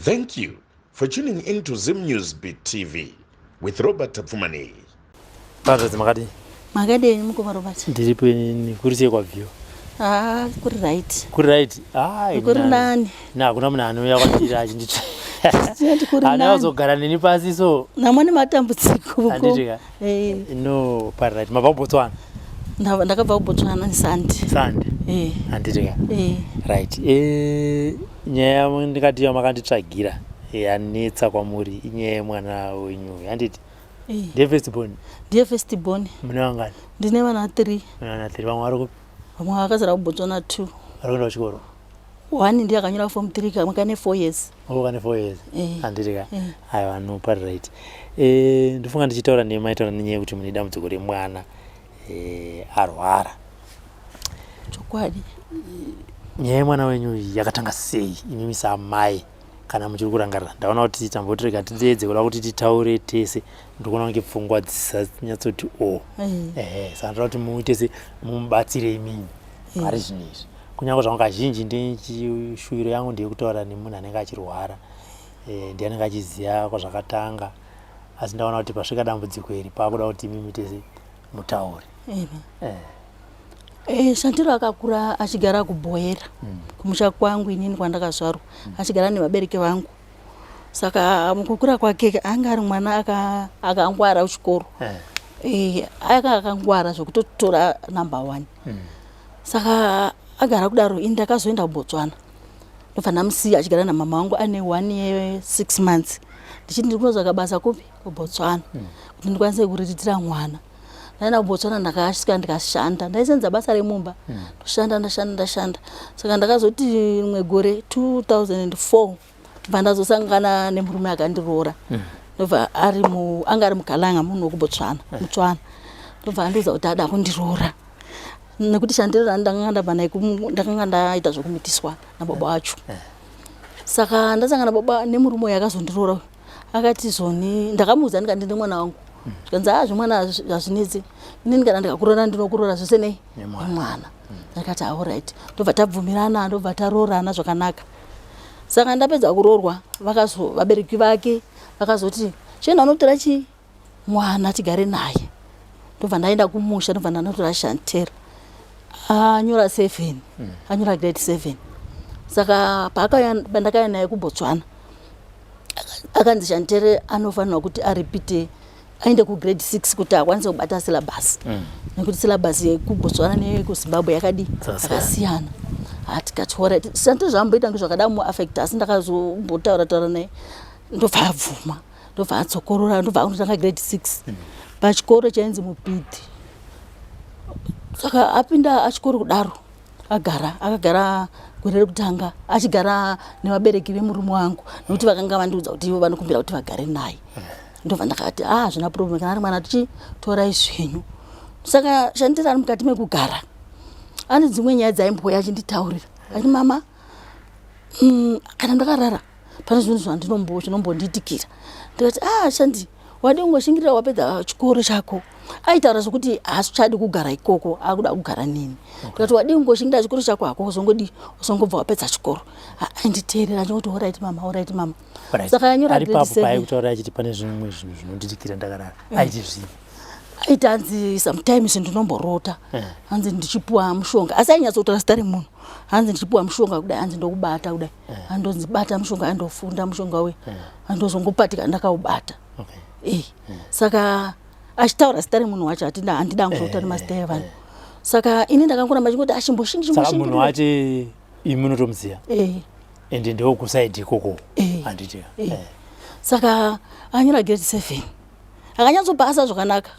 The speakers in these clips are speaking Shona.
Thank you for tuning in to Zim News Beat TV with Robert Tapfumani. Padre makadi. Makadi mukoma Robert. Ndiripo ni kurise kwa view. Kuri right. Kuri right. Kuri nani? Na kuna mna anoya kwandira achinditi. Ana wazogara nini pasi so. Namoni matambudziko uko. Anditika. No, padre right. Mabva Botswana. Ndakabva Botswana Sunday. Anditika. Right. Nyaya ndikati yamakanditsvagira yanetsa kwamuri inyaya mwana wenyu handiti ndiye first born muna wangani ndine vana 3 vamwe vari kupi vamwe vakazara kuBotswana 2 vari kuenda kuchikoro 1 ndiye akanyora form 3 kamwe kane 4 years kane 4 years handitika aiwa no pari right ndifunga ndichitaura nemaitaura nenyaya yekuti mune dambudziko remwana arwara chokwadi nyaya yemwana wenyu yakatanga sei imimi saamai kana muchiri kurangarira ndaona kuti tambotirega tideedze kuda kuti titaure tese ndikuona kunge pfungwa dzisanyatsokuti saka ndoda kuti muite mumubatsire imini pari zvinhu izvi kunyange zvangu kazhinji ndechishuviro yangu ndeyekutaura nemunhu anenge achirwara ndiye anenge achiziva kwazvakatanga asi ndaona kuti pasvika dambudziko iri paakuda kuti imimi tese mutaure Shantiro akakura achigara kuBhoera kumusha kwangu inini kwandakazvarwa achigara nevabereki vangu saka mukukura kwake anga ari mwana akangwara kuchikoro akangwara zvokutotora number 1 saka agara kudaro ini ndakazoenda kuBotswana ndobva ndamusiya achigara namama wangu ane 1 year 6 months ndichiti ndiri kunotsvaga basa kupi kuBotswana kuti ndikwanise kuriritira mwana. Ndaenda kuBotswana ndakasvika ndikashanda ndaisenza basa remumba ndashanda saka ndakazoti rimwe gore 2004 ndobva ndazosangana nemurume akandiroora ndobva anga ari muGalanga munhu wekuBotswana mutswana ndobva andiudza kuti ada kundiroora nekuti Shantiro ndakanga ndaita zvokumitiswa nababa wacho saka ndasangana baba nemurume yakazondiroora akati zoni ndakamuudza ndikati ndine mwana wangu zvikanzi zvimwana hazvinetsi inini kana ndikakuroora ndinokuroora zvose nei nemwana ndakati alright ndobva tabvumirana ndobva taroorana zvakanaka saka ndapedza kuroorwa vabereki vake vakazoti chienda unotora mwana tigare naye ndobva ndaenda kumusha ndobva ndanotora Shantiro anyora 7 anyora grade 7 saka pandakauya naye kuBotswana akanzi Shantiro anofanirwa kuti aripite aende kugrade 6 kuti akwanise kubata syllabus nekuti syllabus yekuBotswana neyekuZimbabwe yakasiyana tikati alright Shantiro zvamboita ngezvakada muaffect asi ndakazombotaura naye ndobva abvuma ndobva adzokorora ndobva anotanga grade 6 pachikoro chainzi Mupiti saka apinda achikoro kudaro akagara gore rekutanga achigara nevabereki vemurume wangu nekuti vakanga vandiudza kuti ivo vanokumbira kuti vagare naye ndobva ndakati zvina problem kana ari mwana tichitorai zvenyu saka Shantiro ari mukati mekugara ane dzimwe nyaya dzaimboya achinditaurira ati mama kana ndakarara pane zvinhu zvinombondiitikira ndikati Shandi wadi kungoshingirira wapedza chikoro chako aitaura zvokuti haachadi kugara ikoko akuda kugara nini ndikati wadi kungoshingirira chikoro chako hako uzongobva wapedza chikoro anditeerera ndingoti alright mama saka anyora grade 7 ari kutaura achiti pane zvimwe zvinhu zvinondiitikira ndakarara aiti zvii aiti hanzi sometimes ndinomborota hanzi ndichipuwa mushonga asi ainyatsotaura zita remunhu hanzi ndichipuwa mushonga kudai hanzi ndokubata kudai handonzi bata mushonga andofunda mushonga we handozongopatika ndakaubata saka achitaura zita remunhu wacho handida kuzota nemazita evanhu saka ini ndakangoramba chingoti saka munhu wacho imunotomuziva ende ndewokusaidhi ikoko handiti saka anyora grade 7 akanyatsopasa zvakanaka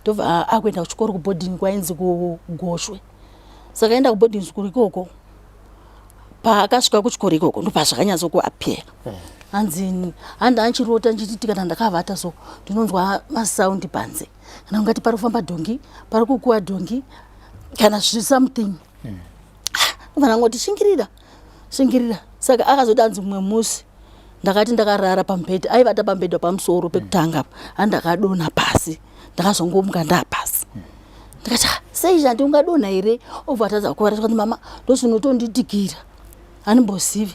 ndobva akuenda kuchikoro kuboarding kwainzi kuGoshwe saka aenda kuboarding school ikoko paakasvika kuchikoro ikoko ndobva zvakanyatsokuapera hanzi handi anchirota nchititi kana ndakavata so ndinonzwa masaundi panze kana ungati pari kufamba dhongi pari kukuwa dhongi kana something ndobva ndangoti shingirira saka akazoti hanzi mumwe musi ndakati ndakarara pambhedhi aivata pambhedhi pamusoro pekutanga handakadonha pasi ndakazongomuka ndapasi ndikati sei Shandi ungadonha here obva atadza kuwara tikati mama ndozvinotonditikira handimbozivi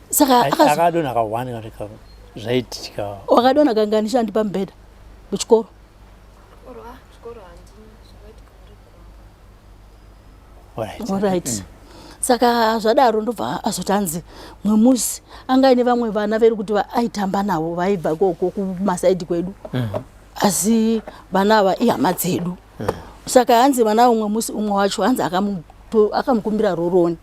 saka akadona ka1 katika zvaitika wakadona kanganishandi pambhedha kuchikoro alright saka zvadaro ndobva azotanzi mwemusi anga ine vamwe vana veri kuti aitamba navo vaibva koko kumasaidi kwedu asi vana ava ihama dzedu saka hanzi vana umwe musi umwe wacho hanzi akamukumbira roroni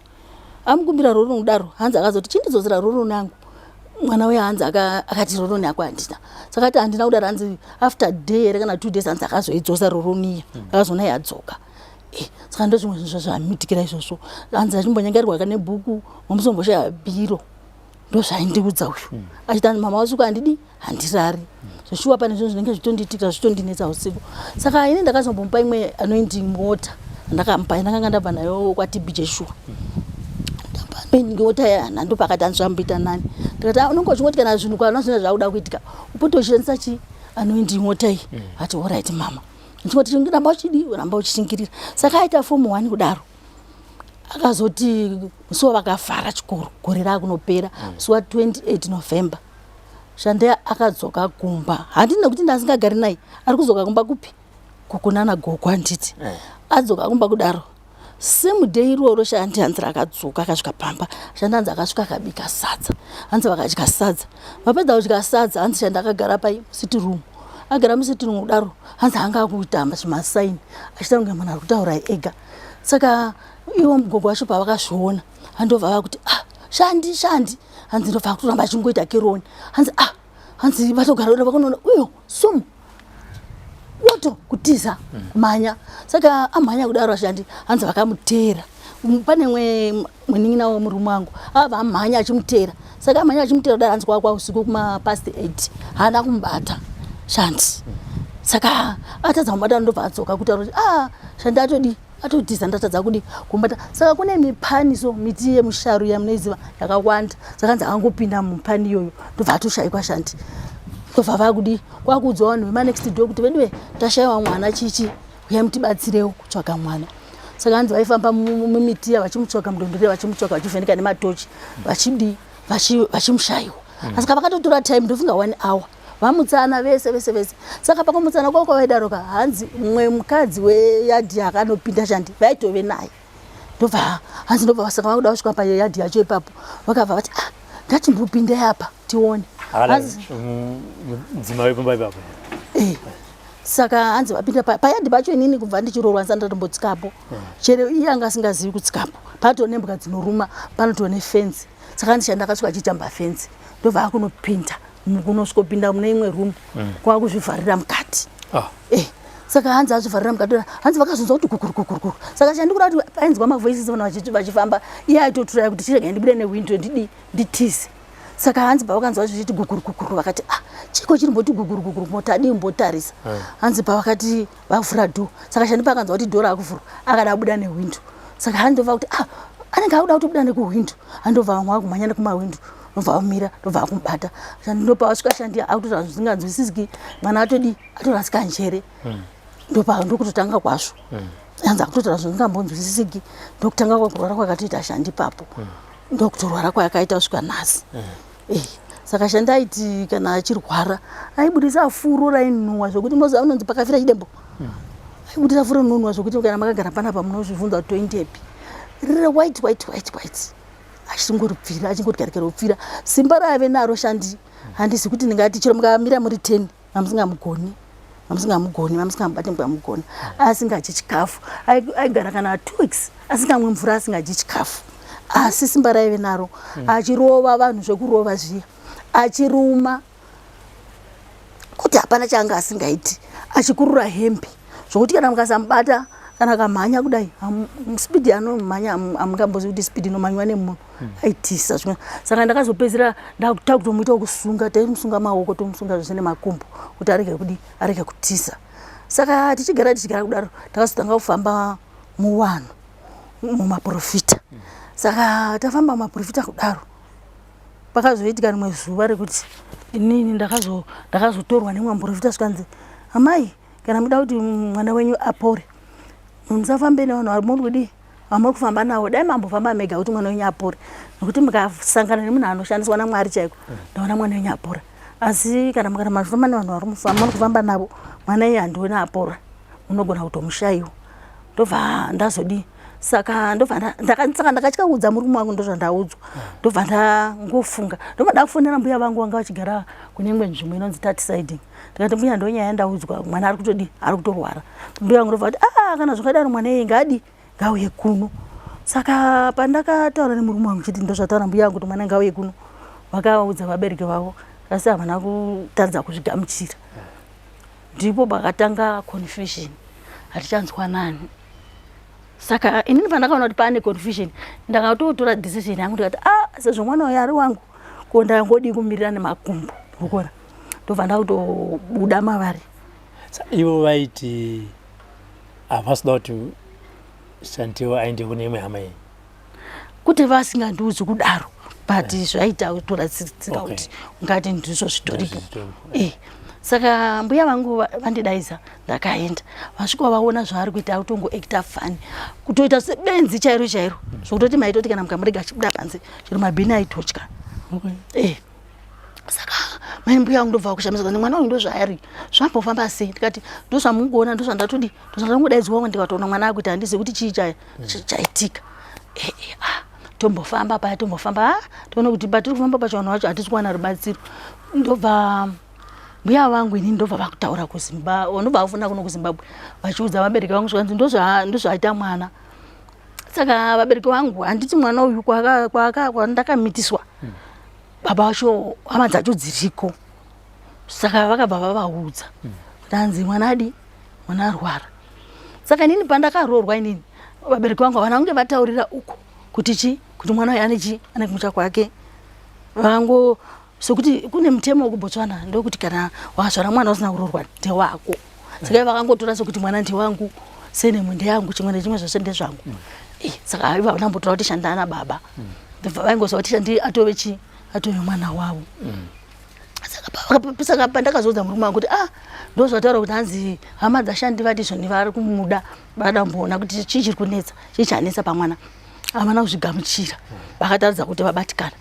amukumbira roroni kudaro hanzi akazoti chindidzosera roroni yangu mwana uya hanzi akati roroni yako handina saka ati handina kudaro hanzi after day here kana 2 days hanzi akazoidzosa roroni iya akazona yadzoka saka ndo zvimwe zvinhu zvamitikira izvozvo hanzi achimbonyengerwa nebhuku wamusomboshaya bhiro ndo zvaindiudza uyu achiti hanzi mama wasuku handidi handirari zvoshuwa pane zvinhu zvinenge zvitondiitika zvitondinetsa usiku saka ini ndakazombomupa imwe anoindi mota ndakamupa ndakanga ndabva nayo kwatibije shuwa ngota yana ndo pakati anzvamboita nani ndikati unenge uchingoti kana zvinhu kana zvina zvauda kuitika upote uchishandisa chi anoindi mota iyi ati alright mama ndingoti ndamba uchidi uramba uchishingirira saka aita form 1 kudaro akazoti musi wakavhara chikoro gore rakunopera musi wa 28 November Shande akadzoka kumba handina kuti ndasingagari naye ari kuzoka kumba kupi kukunana goko anditi adzoka kumba kudaro same day iroro Shande hanzira akadzoka akasvika pamba Shande hanzi akasvika akabika sadza hanzi vakadya sadza vapedza kudya sadza hanzi Shande akagara sitting room agara musitting room kudaro hanzi anga kuitamba zvimasaini achita kunge munhu ari kutaura ega saka iwo mugogo wacho pavakazviona handobva vakuti Shandi hanzi ndobva kutoramba achingoita keroni hanzi vatogara vakunoona uyo sumu loto kutiza manya saka amhanya kudaro Shandi hanzi vakamutera pane mwenin'ina wemurume wangu ava amhanya achimutera saka amhanya achimutera kudaro hanzi kwakwa usiku kuma past 8 haana kumubata Shandi saka atadza kumubata ndobva adzoka kutaura Shandi atodhiza ndatadza kudi kumbata saka kune mipaniso miti yemusharu yamunoiziva yakawanda saka hanzi angopinda mupani iyoyo ndobva atoshayikwa Shandi ndobva vakudi kwakuudza vanhu vemanext door kuti veduve tashayiwa mwana chichi uyai mutibatsirewo kutsvaga mwana saka hanzi vaifamba mumiti iya vachimutsvaga mudondorera vachimutsvaga vachivheneka nematochi vachimushayiwa asika vakatotora time ndofunga 1 hour vamutsana vese saka pakomutsana kwako vaidaroka hanzi mumwe mukadzi weyadhi akanopinda Shandi vaitove naye ndobva hanzi ndobva saka vakuda kusvika payadhi yacho ipapo vakabva vati ngatimbopinde apa tione mudzimai wepamba ipapo saka hanzi vapinda payadhi pacho inini kubva ndichirorwa sandatombotsikapo chero iye anga asingazivi kutsikapo patonembwa dzinoruma panotone fenzi saka hanzi Shandi akasvika achitamba fenzi ndobva akunopinda kunosvikopinda mune imwe room kwakuzvivharira mukati saka hanzi azvivharira mukati hanzi vakazonzwa kuti kukurukuru saka Shandi kurati painzwa mavoices vanhu vachifamba iye aitoturai kuti chirege ndibude newindo nditize saka hanzi pavakanzwa zvichiti gukurukuru vakati chiko chirimboti gukurukuru mota dimbotarisa hanzi pavakati vavhura dho saka Shandi pakanzwa kuti dhora akuvhurwa akada buda newindo saka hanzi ndobva kuti anenge akuda kutobuda nekuwindo handobva vamwe vakumhanya nekumawindo ndobva vamira ndobva akumubata Shandi ndopavasvika Shandi akutotaura zvisinganzwisisiki mwana atorasika njere ndokutotanga kwazvo hanzi akutotaura zvingambonzwisisiki ndokutanga kwakurwara kwakatoita Shandi papo ndokutorwara kwayakaita kusvika nhasi saka Shandi aiti kana achirwara aibudisa furo rainhuhwa zvokuti munoziva unonzi pakafira chidembo aibudisa furo rinonhuhwa zvokuti kana makagara panapa munozvibvunza kuti toindepi riri white achingoripfira achingotigarikira kupfira simba raive naro Shandi handisi kuti ndingati chero mukamira muri 10 mamusingamugoni mamusingamubati mukamugona asingadyi chikafu aigara kana 2 weeks asingamwe mvura asingadyi chikafu asi simba raive naro achirova vanhu zvekurova zviya achiruma kuti hapana chaanga asingaiti achikurura hembe zvokuti kana mukasamubata kana kamhanya kudai speed anomhanya amungambozi kuti speed inomhanywa nemunhu aitisa zvimwe saka ndakazopedzera ndakuta kutomuita wokusunga taimusunga maoko tomusunga zvese nemakumbo kuti arege kutisa saka tichigara kudaro takazotanga kufamba muvanhu mumaprofita saka tafamba mumaprofita kudaro pakazoitika rimwe zuva rekuti inini ndakazotorwa nemwe muprofita svikanzi amai kana muda kuti mwana wenyu apore musafambe nevanhu vari muri kudi mamuri kufamba nawo dai mambofamba mega kuti mwana wenyu apore nokuti mukasangana nemunhu anoshandiswa naMwari chaiko ndaona mwana wenyu apora asi kana mukana mafamba nevanhu vari muri kufamba navo mwana iye handiona apora unogona kutomushayiwa ndobva ndazodi saka ndobva ndakatyaudza murume wangu ndozvandaudzwa ndobva ndangofunga ndomada kufonera mbuya vangu vanga vachigara kune imwe nzvimbo inonzi Tatsiding ndikati mbuya ndonyaya ndaudzwa mwana ari kutorwara mbuya vangu ndobva kuti kana zvakadaro mwana iye ngauye kuno saka pandakataura nemurume wangu chiti ndozvataura mbuya vangu kuti mwana ngauye kuno vakaudza vabereki vavo asi havana kutaridza kuzvigamuchira ndipo pakatanga confusion hatichanzwanani saka inini pandakaona kuti pane confusion ndakatotora decision yangu ndikati sezvo mwana uyu ari wangu ko ndangodi kumirira nemakumbo ukona ndobva ndakutobuda mavari ivo vaiti havasida kuti Shantiwa aende kune imwe hama yenyu kuti vasingandiudzi kudaro but zvaita kutoratsika kuti ungati ndizvo zvitoripo saka mbuya vangu vandidaidza ndakaenda vasvika vaona zvaari kuita kutongoacta fani kutoita sebenzi chairo zvokutoti maitoti kana mukamurega achibuda panze chero mabhini aitotya saka mai mbuya vangu ndobva kushamisa kuti mwana uyu ndozvaari zvambofamba sei ndikati ndozvamungoona ndozvandatodi ndozvandangodaidzwawo ndikatoona mwana akuti handizivi kuti chii chaitika tombofamba paya tombofamba toona kuti patiri kufamba pachivanhu vacho hatisi kuwana rubatsiro ndobva mbuya vangu inini ndobva vakutaura kuZimbabwe ndobva vafunda kuno kuZimbabwe vachiudza vabereki vangu zvikanzi ndozvaita mwana saka vabereki vangu handiti mwana uyu kwandakamitiswa baba vacho hama dzacho dziriko saka vakabva vavaudza kuti hanzi mwana arwara saka inini pandakaroorwa inini vabereki vangu havana kunge vataurira uko kuti mwana uyu ane kumucha kwake vangu sokuti kune mutemo wekuBotswana ndokuti kana wazvara mwana usina kuroorwa ndewako saka vakangotora sokuti mwana ndewangu senemu ndeyangu chimwe nechimwe zvose ndezvangu saka haiva vanambotora kuti shandana nababa vaingosava kuti atove mwana wavo saka pandakazoudza murume wangu kuti ndozvataura kuti hanzi hama dzashandi vati zvoni vari kumuda vadamboona kuti chii chiri kunetsa chii chanetsa pamwana havana kuzvigamuchira vakataridza kuti vabatikana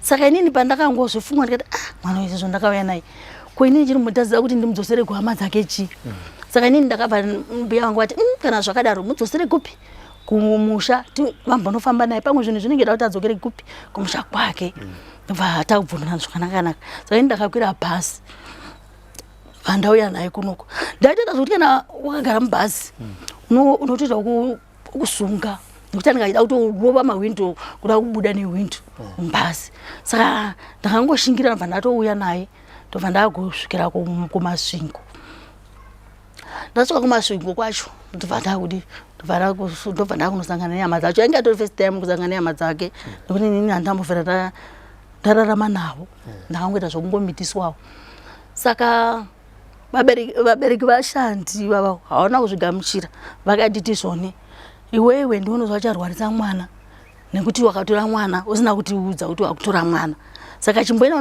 saka inini pandakangozvifunga ndikati mwana izvozvo ndakauya naye ko inini chiri mutadzira kuti ndimudzosere kuhama dzake chii saka inini ndakabva mbuya vangu vati kana zvakadaro mudzosere kupi kumusha vambonofamba naye pamwe zvinhu zvinenge da kuti adzokere kupi kumusha kwake ndobva takubvunana zvakanaka saka inini ndakakwira bhasi vandauya naye kunoko ndaitoita zvokuti kana wakagara mubhasi unotoita kusunga nekuti andingachida kutorova mahwindo kuda kubuda nehwindo mubhasi saka ndakangoshingira ndobva ndatouya naye ndobva ndagosvikira kumasvingo ndasvika kumasvingo kwacho ndobva ndakunosangana nenyama dzacho ainge atori first time kusangana nenyama dzake nekuti inini handambofira ndararama navo ndakangoita zvokungomitiswawo saka vabereki vashandi vava havana kuzvigamuchira vakatiti zvone iwewe ndionozva charwarisa mwana nekuti wakatora mwana usina kutiudza kuti wakutora mwana saka chimboina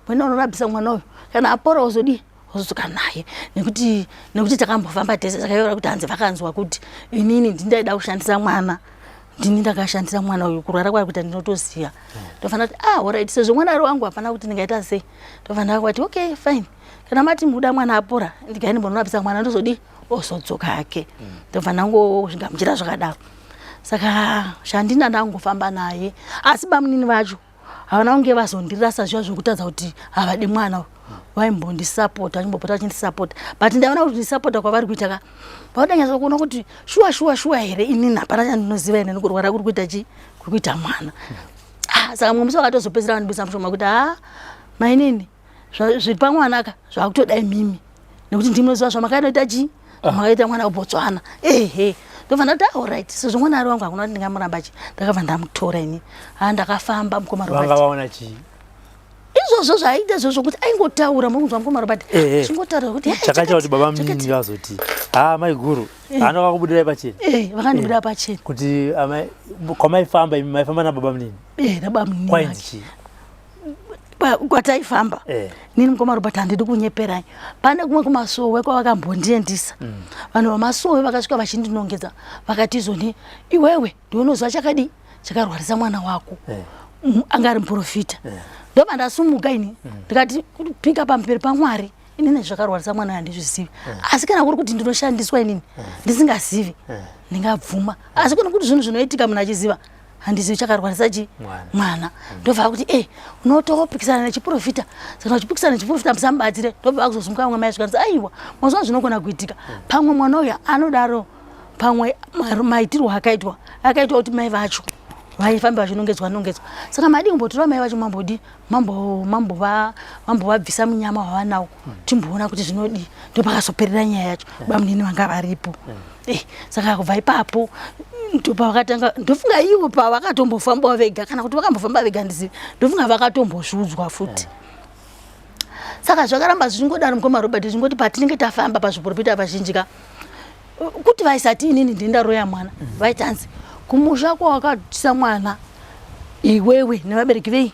unorabisa mwana uyu kana apora uzodzoka naye nekuti takambofamba tese saka iora kuti hanzi vakanzwa kuti inini ndindaida kushandisa mwana ndini ndakashandisa mwana uyu kurwara kwayo kuti ndinotoziya ndofanira kuti alright sezvo mwana ari wangu hapana kuti ndingaita sei ndofanira kuti okay fine kana mati muda mwana apora ndikai ndimbonorapisa mwana ozodzoka hake ndofanira ngozvigamuchira zvakadaro saka shandina ndangofamba naye asi bamunini vacho havana kunge vazondirasa zviya zvokutadza kuti havadi mwana vaimbondisapota vachimbopota vachindisapota but ndaona kuti ndisapota kwavari kuita vaudanyasa kuona kuti shuwa here inini hapana chandinoziva ine nekurwara kuri kuita kuri kuita mwana saka mumwe musi vakatozopedzera vandibisa mushoma kuti mainini zviri pamwanaka zvakutodai mimi nekuti ndinoziva zvamakaita makaita mwana weBotswana ndofanira kuti alright sezvo mwana ari wangu hakuna kuti ndingamuramba ndakabva ndamutora ini ndakafamba mukomarovanga chii izvozvo zvaiita izvozvo kuti aingotaura mukunzwa mukomarobati chingotaura kuti chakaita kuti baba munini vazoti mai guru anoka kubudirai pachena vakandibudira pachena kuti kwamaifamba imi maifamba nababa munini nababa munini kwainzi chii kwataifamba nini mukoma Robert handidi kunyeperai pane kumwe kumasowe kwavakambondiendisa vanhu vamasowe vakasvika vachindinongedza vakati izoni iwewe ndionozva chakadi chakarwarisa mwana wako anga ari muprofita ndobva ndasumuka ini ndikati kupika pamberi paMwari inini zvakarwarisa mwana handizvizivi asi kana kuri kuti ndinoshandiswa inini ndisingazivi ndingabvuma asi kuna kuti zvinhu zvinoitika munhu achiziva handizivi chakarwarisa mwana ndobva kuti unotopikisana nechiprofita saka uchipikisana nechiprofita musamubatire ndobva vakuzosumuka vamwe mai zvikanzi aiwa mazuva zvinogona kuitika pamwe mwana uyu anodaro pamwe maitirwo akaitwa kuti mai vacho vaifamba vachinongedzwa saka madi kumbotora mai vacho mambovabvisa munyama wavanawo timboona kuti zvinodi ndopakazoperera nyaya yacho bamunini vanga varipo saka kubva ipapo ndopavakatanga ndofunga ivo pavakatombofambawo vega kana kuti vakambofamba vega ndizivi ndofunga vakatombozvudzwa futi saka zvakaramba zvichingodaro mukoma Robert zvingoti patinenge tafamba pazviprofita vazhinjika kuti vaisati inini ndendaroya mwana vaitanzi kumusha kwawakatisa mwana iwewe nevabereki vei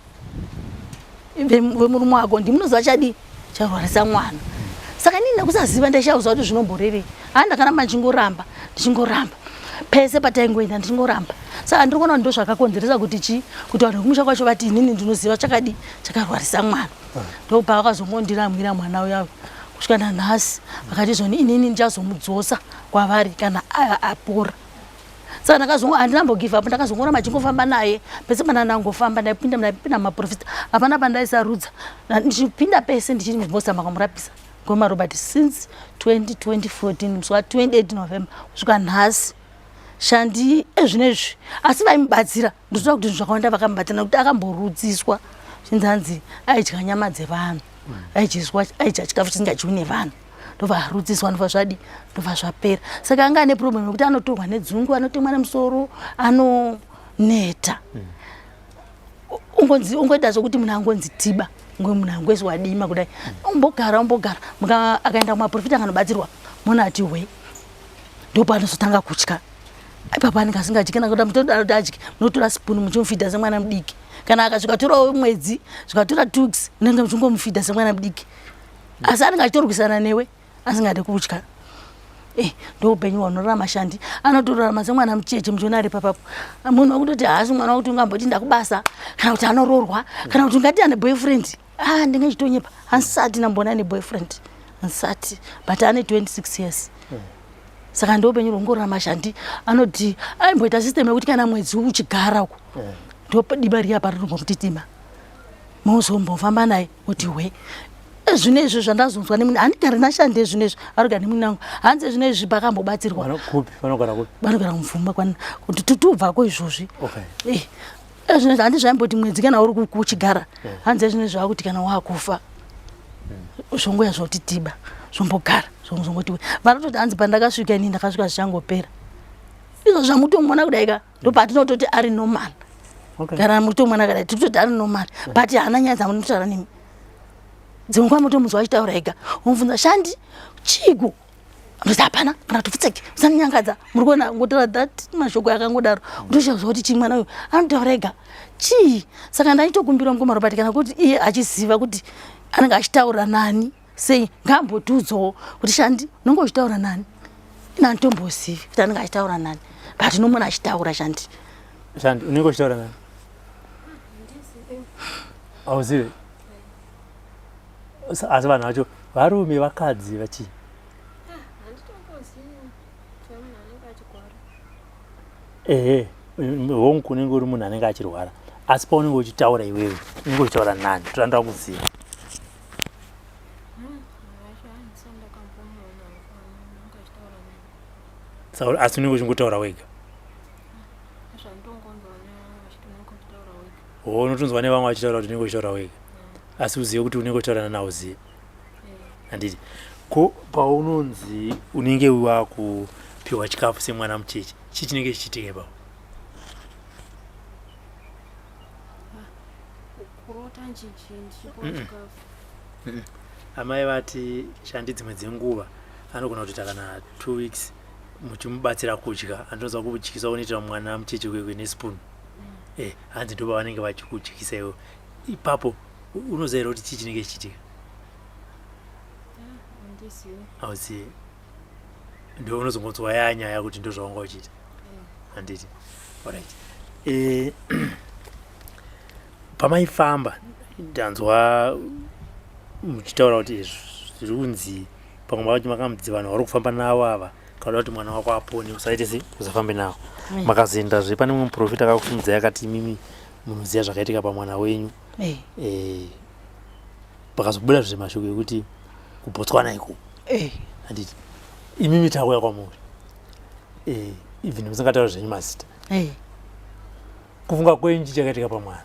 vemurume wako ndimunoziva chadi charwarisa mwana saka inini nekusaziva ndaishauza kuti zvinomborevei handakaramba ndichingoramba pese pataingoenda ndichingoramba saka ndiri kuona kuti ndo zvakakonzeresa kuti vanhu kumusha kwacho vati inini ndinoziva chakadi chakarwarisa mwana ndopa vakazongondiramwira mwana uya kusvika nanhasi vakati izvoni inini ndichazomudzosa kwavari kana apora saka ndakazongo handinambogive up ndakazongoramba chingofamba naye pese pana ndangofamba ndaipinda maprofita hapana pandaisarudza ndichipinda pese ndichimbosa makamurapisa ngoma Robert since 2014 musi wa28 November kusvika nhasi shandi ezvinezvi asi vaimubatsira ndotoda kuti zvinhu zvakawanda vakamubatsira nekuti akamborudziswa chinzanzi aidya nyama dzevanhu aidya chikafu chisingadyiwi nevanhu ndobva arudziswa ndobva zvadi ndobva zvapera saka anga ane problem yekuti anotorwa nedzungu anotemwa nemusoro anoneta ungoita zvokuti munhu angonzi tiba munhu angozwa dima kudai umbogara akaenda kumaprofita akanobatsirwa munhu ati hwe ndopa anozotanga kutya ipapo anenge asingadyi kana kuda mutoda kuti adye munotora spuni muchimufidha semwana mudiki kana akazvikatora mwedzi zvikatora 2 weeks munenge muchingomufidha semwana mudiki asi anenge achitorwisana newe asingade kutya ndoupenyu hwanorarama mashandi anotorarama semwana mucheche muchiona ari papapo munhu wakutoti haasi mwana wakuti ungamboti ndakubasa kana kuti anororwa kana kuti ungati ane boyfriend ndingechitonyepa hansati nambona ane boyfriend hansati but ane 26 years saka ndoupenyu rongorarama mashandi anoti aimboita system yekuti kana mwedzi uchigara uko ndodiba riya parirongomutitima mozombofamba naye kuti hwe zvinezvi zvandazonzwa nemunhu handigari nashande zvinezvi arigari nemunhu wangu hanzi zvinezvi pakambobatsirwa vanogara mumvumba kuti tutubvako izvozvi zvinezvi handi zvaimboti mwedzi kana uri kuchigara hanzi zvinezvi vakuti kana wakufa zvongoya zvoti tiba zvombogara zvongoti vanototi hanzi pandakasvika ini ndakasvika zvichangopera izvo zvamutomona kudaika ndopatinototi ari normal kana mutomona kadai tikutoti ari normal but hana nyaya dzamunotaura nemi dzimwe nguva mutomuzwa achitaura ega umubvunza shandi chiiko ndoti hapana kana kuti pfutseke musanyangadza muri kuona ngotaura that mashoko akangodaro ndoshauzwa kuti chii mwana uyu anotaura ega chii saka ndaitokumbira mukoma Robert kana kuti iye achiziva kuti anenge achitaura nani sei ngambotudzowo kuti shandi unenge uchitaura nani ina nditombozivi kuti anenge achitaura nani but nomuna achitaura shandi unenge uchitaura nani auzive asi vanhu vacho varume vakadzi vachii hongu unenge uri munhu anenge achirwara asi paunenge uchitaura iwewe unenge uchitaura nani toda kuziva asi unenge uchingotaura wega unotonzwa nevamwe vachitaura kuti unenge uchitaura wega asi uzive kuti unenge uchitaurana nawo uzive handiti ko paunonzi unenge wakupiwa chikafu semwana mucheche chii chinenge chichitika ipapo amai vati shandi dzimwe dzenguva anogona kutoita kana 2 weeks muchimubatsira kudya antonzwa kukudyisa unoitira mwana mucheche kwekwe nespoon hanzi ndo pavanenge vachikudyisa iwo ipapo unoziva kuti chii chinenge chichitika? Hauzivi. Ndio unozongotswa nyaya kuti ndo zvawanga uchiita. Handiti. Alright. Pamaifamba ndanzwa muchitaura kuti zviri kunzi pamwe mavati makamudzi vanhu vari kufamba navo ava kauda kuti mwana wako apone usaite se usafambe navo. Makazoendazve pane mumwe muprofita akakufunidza yakati imimi munoziva zvakaitika pamwana wenyu. Pakazobuda zvemashoko ekuti kubotswana iko. Handiti. Imimi takuya kwamuri. Even musingataura zvenyu mazita. Kufunga kwenyu chichakaitika pamwana.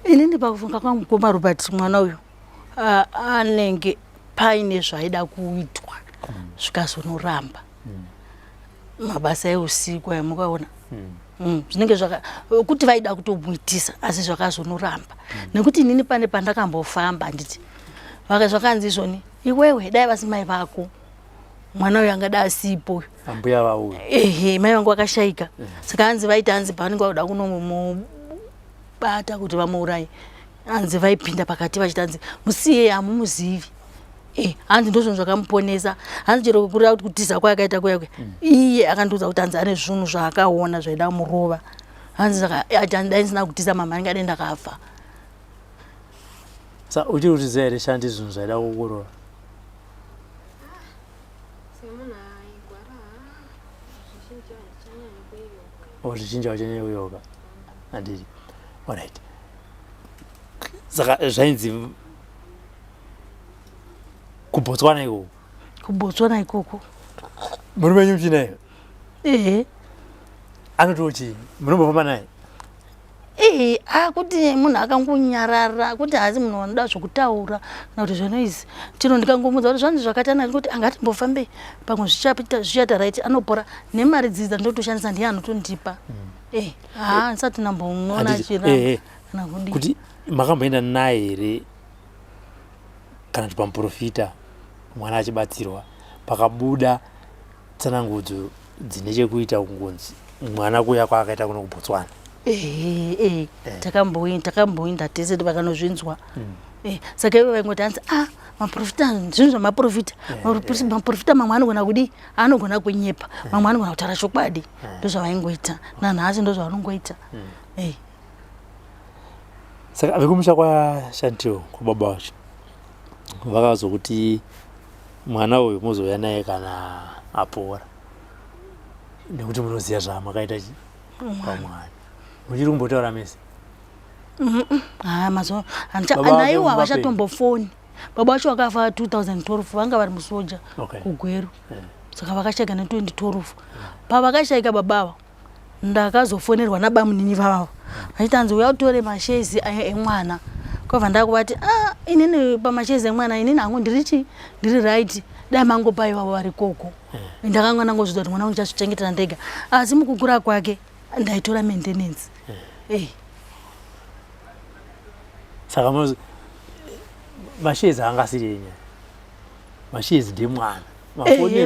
Inini pakufunga kwangu koma Robert mwana uyu anenge paine zvaida kuitwa zvikazonoramba. Mabasa eusiku mukaona. Zvinenge kuti vaida kutomuitisa asi zvakazonoramba. Nekuti inini pane pandakambofamba nditi zvakakanzi izvoni iwewe dai vasimai vako mwana uyu angada asipo. Ambuya vauya. Mai vangu vakashaika. Saka hanzi vaita hanzi pavanenge vakuda kunomubata kuti vamuuraye. Hanzi vaipinda pakati vachiti hanzi musiye hamumuzivi. Hanzi ndozvo zvakamuponesa. Hanzi chero kurira kuti kutiza kwakaita kuyakwe. Iye akandiudza kuti hanzi ane zvinhu zvaakaona zvaida kumurova. Hanzi saka ati dai ndisina kutiza mama ndingadai ndakafa. Sa uchiri kutiziva here Shanti zvinhu zvaida kukurova? Zvichinja vachanyanya kuyoka. Handiti. Alright. Saka zvainzi kubotswana ikoko. Kubotswana ikoko. Murume wenyu muchinayo? Anotiwo chii? Munombofamba naye? Kuti munhu akangonyarara kuti haasi munhu anoda zvokutaura kana kuti zvinoizi chino ndikangomudza kuti zvanzi zvakatana kuti angatimbofambe pamwe zvichata right anopora nemari dzidza ndotoshandisa ndiye anotondipa. Ndisati ndambomuona chira kana kudi. Kuti makamboenda naye here kana kuti pamuprofita mwana achibatsirwa pakabuda tsanangudzo dzine chekuita kungonzi mwana kuya kwaakaita kuno kubotswana? Takamboinda tese vakanozvinzwa. Saka ivo vaingoti hanzi maprofita zvinhu zvamaprofita. Maprofita mamwe anogona kudi anogona kunyepa mamwe anogona kutaura chokwadi. Ndozvavaingoita nanhasi ndozvavanongoita. Saka vekumusha kwaShantiwo kubaba wacho vakazokuti mwana uyu muzouya naye kana apora nekuti munoziva zvamakaita pamwana. Muchiri kumbotaura mese? Naiwo havachatombofoni. Baba wacho vakafa 2012 vanga vari musoja kuGweru. Saka vakashayika ne2012. Pavakashayika babava ndakazofonerwa nabamunini vavavo vachiti hanzi uya utore mashezi emwana. Kwabva ndakuvati inini pamashezi emwana inini hangu ndiri right dai mangopa ivavo vari koko. Ndakanga ndangozvidza kuti mwana wangu ndichazvichengetera ndega asi mukukura kwake ndaitora maintenance. Saka mashezi angasiri enyaya. Mashezi ndemwana.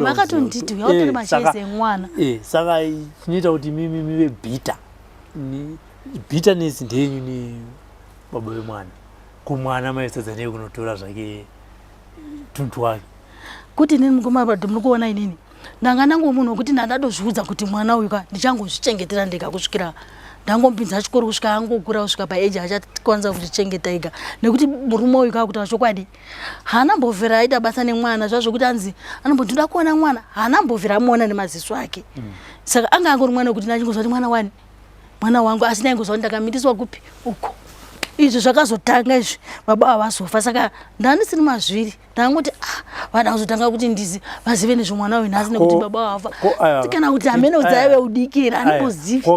Vakatonditi uya utore mashezi emwana. Saka chinoita kuti mimi mive bitterness ndenyu ni baba wemwana. Kumwana maisadza neye kunotora zvake tuntu wake. Kuti nini mukoma muri kuona inini ndanga munhu wekuti ndadozviudza kuti mwana uyu ndichangozvichengetera ndega kusvikira ndangompinza chikoro kusvika angokura kusvika paeji achakwanisa kuzvichengeta ega nekuti murume uyu kakutaura chokwadi haana mbovhera aita basa nemwana zvazvokuti hanzi anomboti ndoda kuona mwana haana mbovhera amuona nemaziso ake. Saka anga angori mwana wekuti ndachingozva kuti mwana wangu asi ndaingozva kuti ndakamitiswa kupi uko. Izvo zvakazotanga izvi baba havazofa. Saka ndandisiri mazviri ndangoti vada kuzotanga kuti ndizi vazive nezvomwana uyu nhasi nekuti baba havafa. Kana kuti hamene udzaive udikira andibozivi.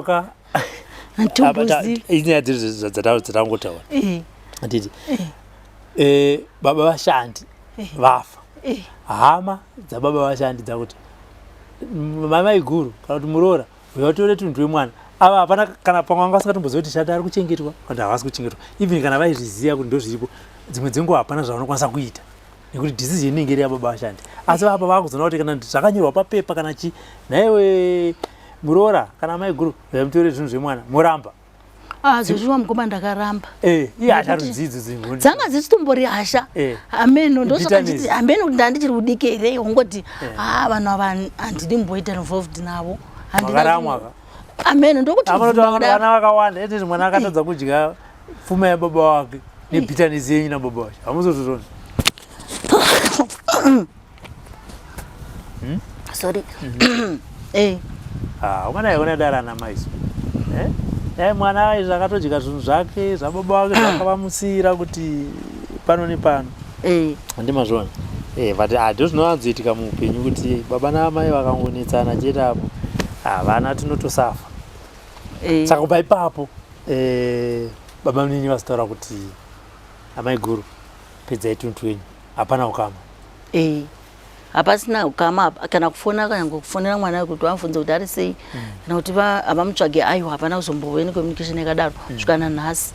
Inyaya dzatangotaura. Handiti. Baba vaShanti vafa. Hama dzababa vaShanti dzakuti mama iguru kana kuti muroora uyatore tuntu wemwana. Ava hapana kana pamwe vanga vasikatomboziva kuti Shanti ari kuchengetwa kana havasi kuchengetwa. Even kana vaizviziva kuti ndozviripo dzimwe dzenguva hapana zvavanokwanisa kuita nekuti decision inenge iri yababa vaShanti. Asi apa vakuzoona kuti kana zvakanyorwa papepa kana chi naiwe muroora kana mai guru mutore zvinhu zvemwana muramba Zvezviwa mukoma ndakaramba. Iye acharudzidzi zingoni. Dzanga dzichitombori hasha. Ameno ndosaka nditi ameno kuti ndandichiri kudikere ngoti vanhu ava handidi mboita involved navo. Makaramwaka. Ameno ndokuti vana vakawanda eti mwana akatadza kudya pfuma yababa wake nebhitanisi yenyu nababa wacho hamuzototona. Sorry. Ukana dara namaiso. Mwana izvo akatodya zvinhu zvake zvababa wake zvakavamusira kuti pano nepano. Handimazvona. But ndozvinowanzoitika muupenyu kuti baba naamai vakangonetsana chete apo. Vana tinotosafa. Saka kubva ipapo baba munini vasitaura kuti amai guru pedzai tuntu wenyu hapana ukama. Hapasina ukama kana kufona kufonera mwana kuti wamubvunza kuti ari sei kana kuti havamutsvage aiwa hapana kuzomboweni communication yakadaro svikana nhasi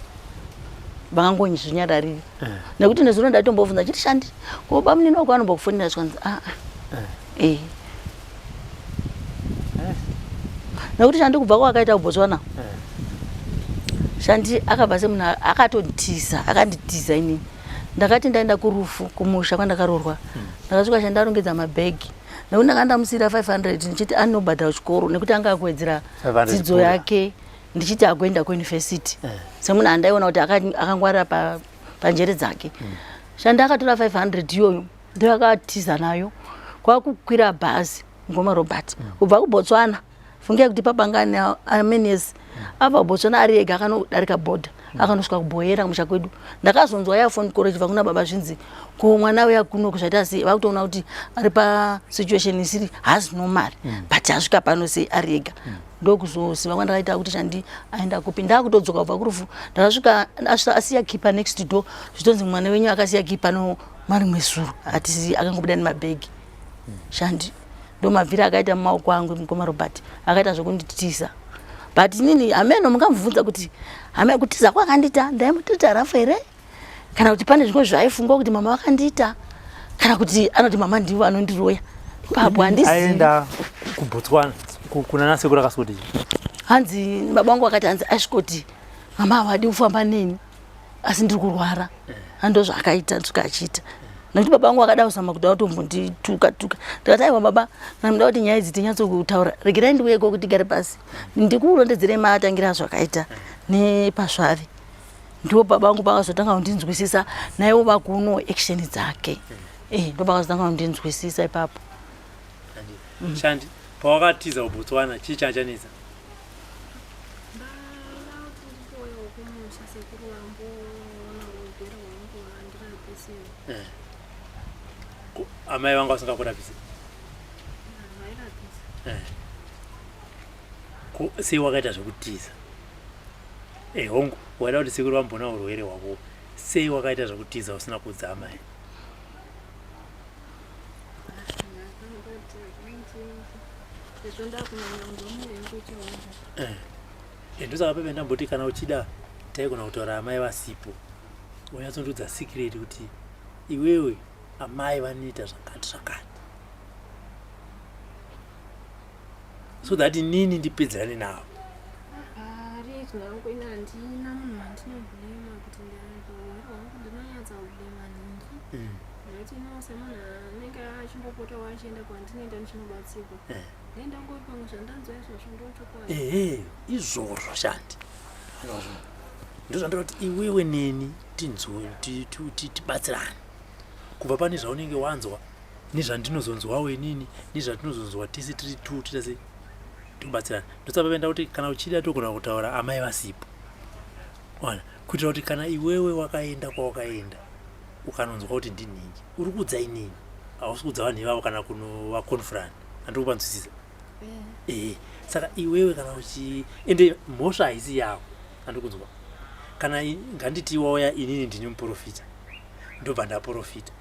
vakangonyizvinyarariri nekuti nezvino ndatombobvunza chiti Shandi ko baba munini wako anombokufonera zvikanzi nekuti Shandi kubva kwakaita kuBotswana Shandi akabva semunhu akatonditiza akanditiza inini ndakati ndaenda kurufu kumusha kwandakarorwa ndakasvika Shandi arongedza mabhegi nekuti ndanga ndamusira 500 ndichiti anobhadhara chikoro nekuti anga akuwedzera dzidzo yake ndichiti agoenda kuuniversity semunhu andaiona kuti akangwarira panjere dzake. Shandi akatora 500 iyoyo ndiyo akatiza nayo kwakukwira bhazi Ngoma Robert kubva kuBotswana fungia kuti papangana amenes abva kuBotswana ari ega akanodarika border akanosvika kuBoyera kumusha kwedu ndakazonzwa yafoni koro chibva kuna baba zvinzi ko mwana uya kuno kuzvaita sei vakutoona kuti ari pa situation isiri has no mari but asvika pano sei ari ega ndokuzoziva kwandakaita kuti Shandi aenda kupinda kutodzoka kubva kurufu ndakasvika asiya kipa next door zvitonzi mwana wenyu akasiya kipa no mari mwesuru ati akangobuda nemabhegi. Shandi ndo mavhiri akaita mumaoko angu Ngoma Robert akaita zvokunditiza but nini ameno mungamubvunza kuti hama kutiza kwakandita ndaimutita rafu here kana kuti pane zvimwe zvaifunga kuti mama wakandita kana kuti anoti mama ndiwo anondiroya babu handisi aenda kuBotswana kuna nasekuru akasoti hanzi baba wangu akati hanzi asvikoti mama havadi kufamba neni asi ndiri kurwara handozvo akaita tukachiita nekuti baba wangu akada kuzama kuti autombondituka ndikati aiwa baba kana muda kuti nyaya idzi tinyatsokutaura regerai ndiuyeko kuti tigare pasi ndikurondedzere maatangira zvakaita nepasvavi ndiwo baba wangu pakazotanga kundinzwisisa naiwo vakuno action dzake ndo pakazotanga kundinzwisisa ipapo. Shandi pawakatiza kuBotswana chii chachanetsa? Amai vangu vasingakurapisi? Sei wakaita zvokutiza? Hongu waida kuti sekuru vambona urwere hwako sei wakaita zvokutiza usina kuudza amai? Ndosaka pepe ndamboti kana uchida taigona kutaura amai vasipo unyatsondudza secret kuti iwewe amai vanoita zvakati so that nini ndipedzerane navo. Izvozvo Shandi ndozvandoti iwewe neni tibatsirane kubva pane zvaunenge wanzwa nezvandinozonzwawo inini nezvatinozonzwa tese tiri tu titase tibatsirane. Ndosapapenda kuti kana uchida togona kutaura amai vasipo ona kuitira kuti kana iwewe wakaenda kwawakaenda ukanonzwa kuti ndinhingi uri kudza inini hausi kudza vanhu ivavo kana kunova confront handikupanzwisisa. Saka iwewe kana uchi ende mhosva haisi yavo handikunzwa kana nganditi wauya inini ndini muprofita ndobva ndaprofita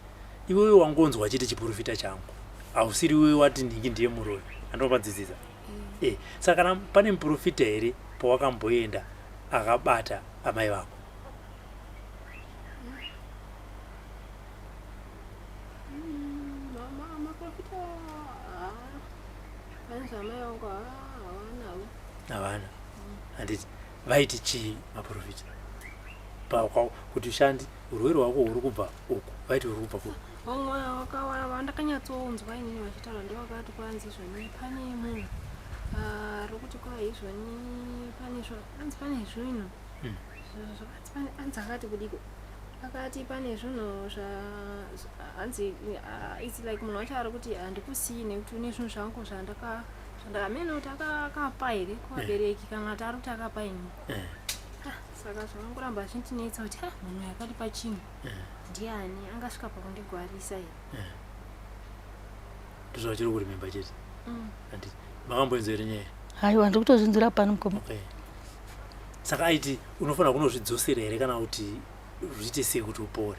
iwewe wangonzwa chete chiprofita changu hausiri wewe wati nhingi ndiye muroyi handikupanzwisisa. Saka kana pane muprofita here pawakamboenda akabata amai vako? Havana handiti vaiti chii maprofita kuti ushandi urwere hwako huri kubva uku vaiti huri kubva kuno vamwe vandakanyatsounzwa inini vachitaura ndevakati kwanzi izvoni pane munhu rokuti kwa izvoni pane zvinhu anzi akati kudiko akati pane zvinhu hanzi it's like munhu wacho ari kuti handikusiyi nekuti une zvinhu zvangu zvandakamena kuti akapa here kuvabereki kana kuti ari kuti akapa ini saka zvangoramba zvichinetsa kuti munhu yakati pachinhu ndiani angasvika pakundigwarisa here ndizvo chiri kurimemba chete andi makamboenzo here nyaya haiwa ndikutozvinzira pano mukoma saka aiti unofanira kunozvidzosera here kana kuti zviite sei kuti upore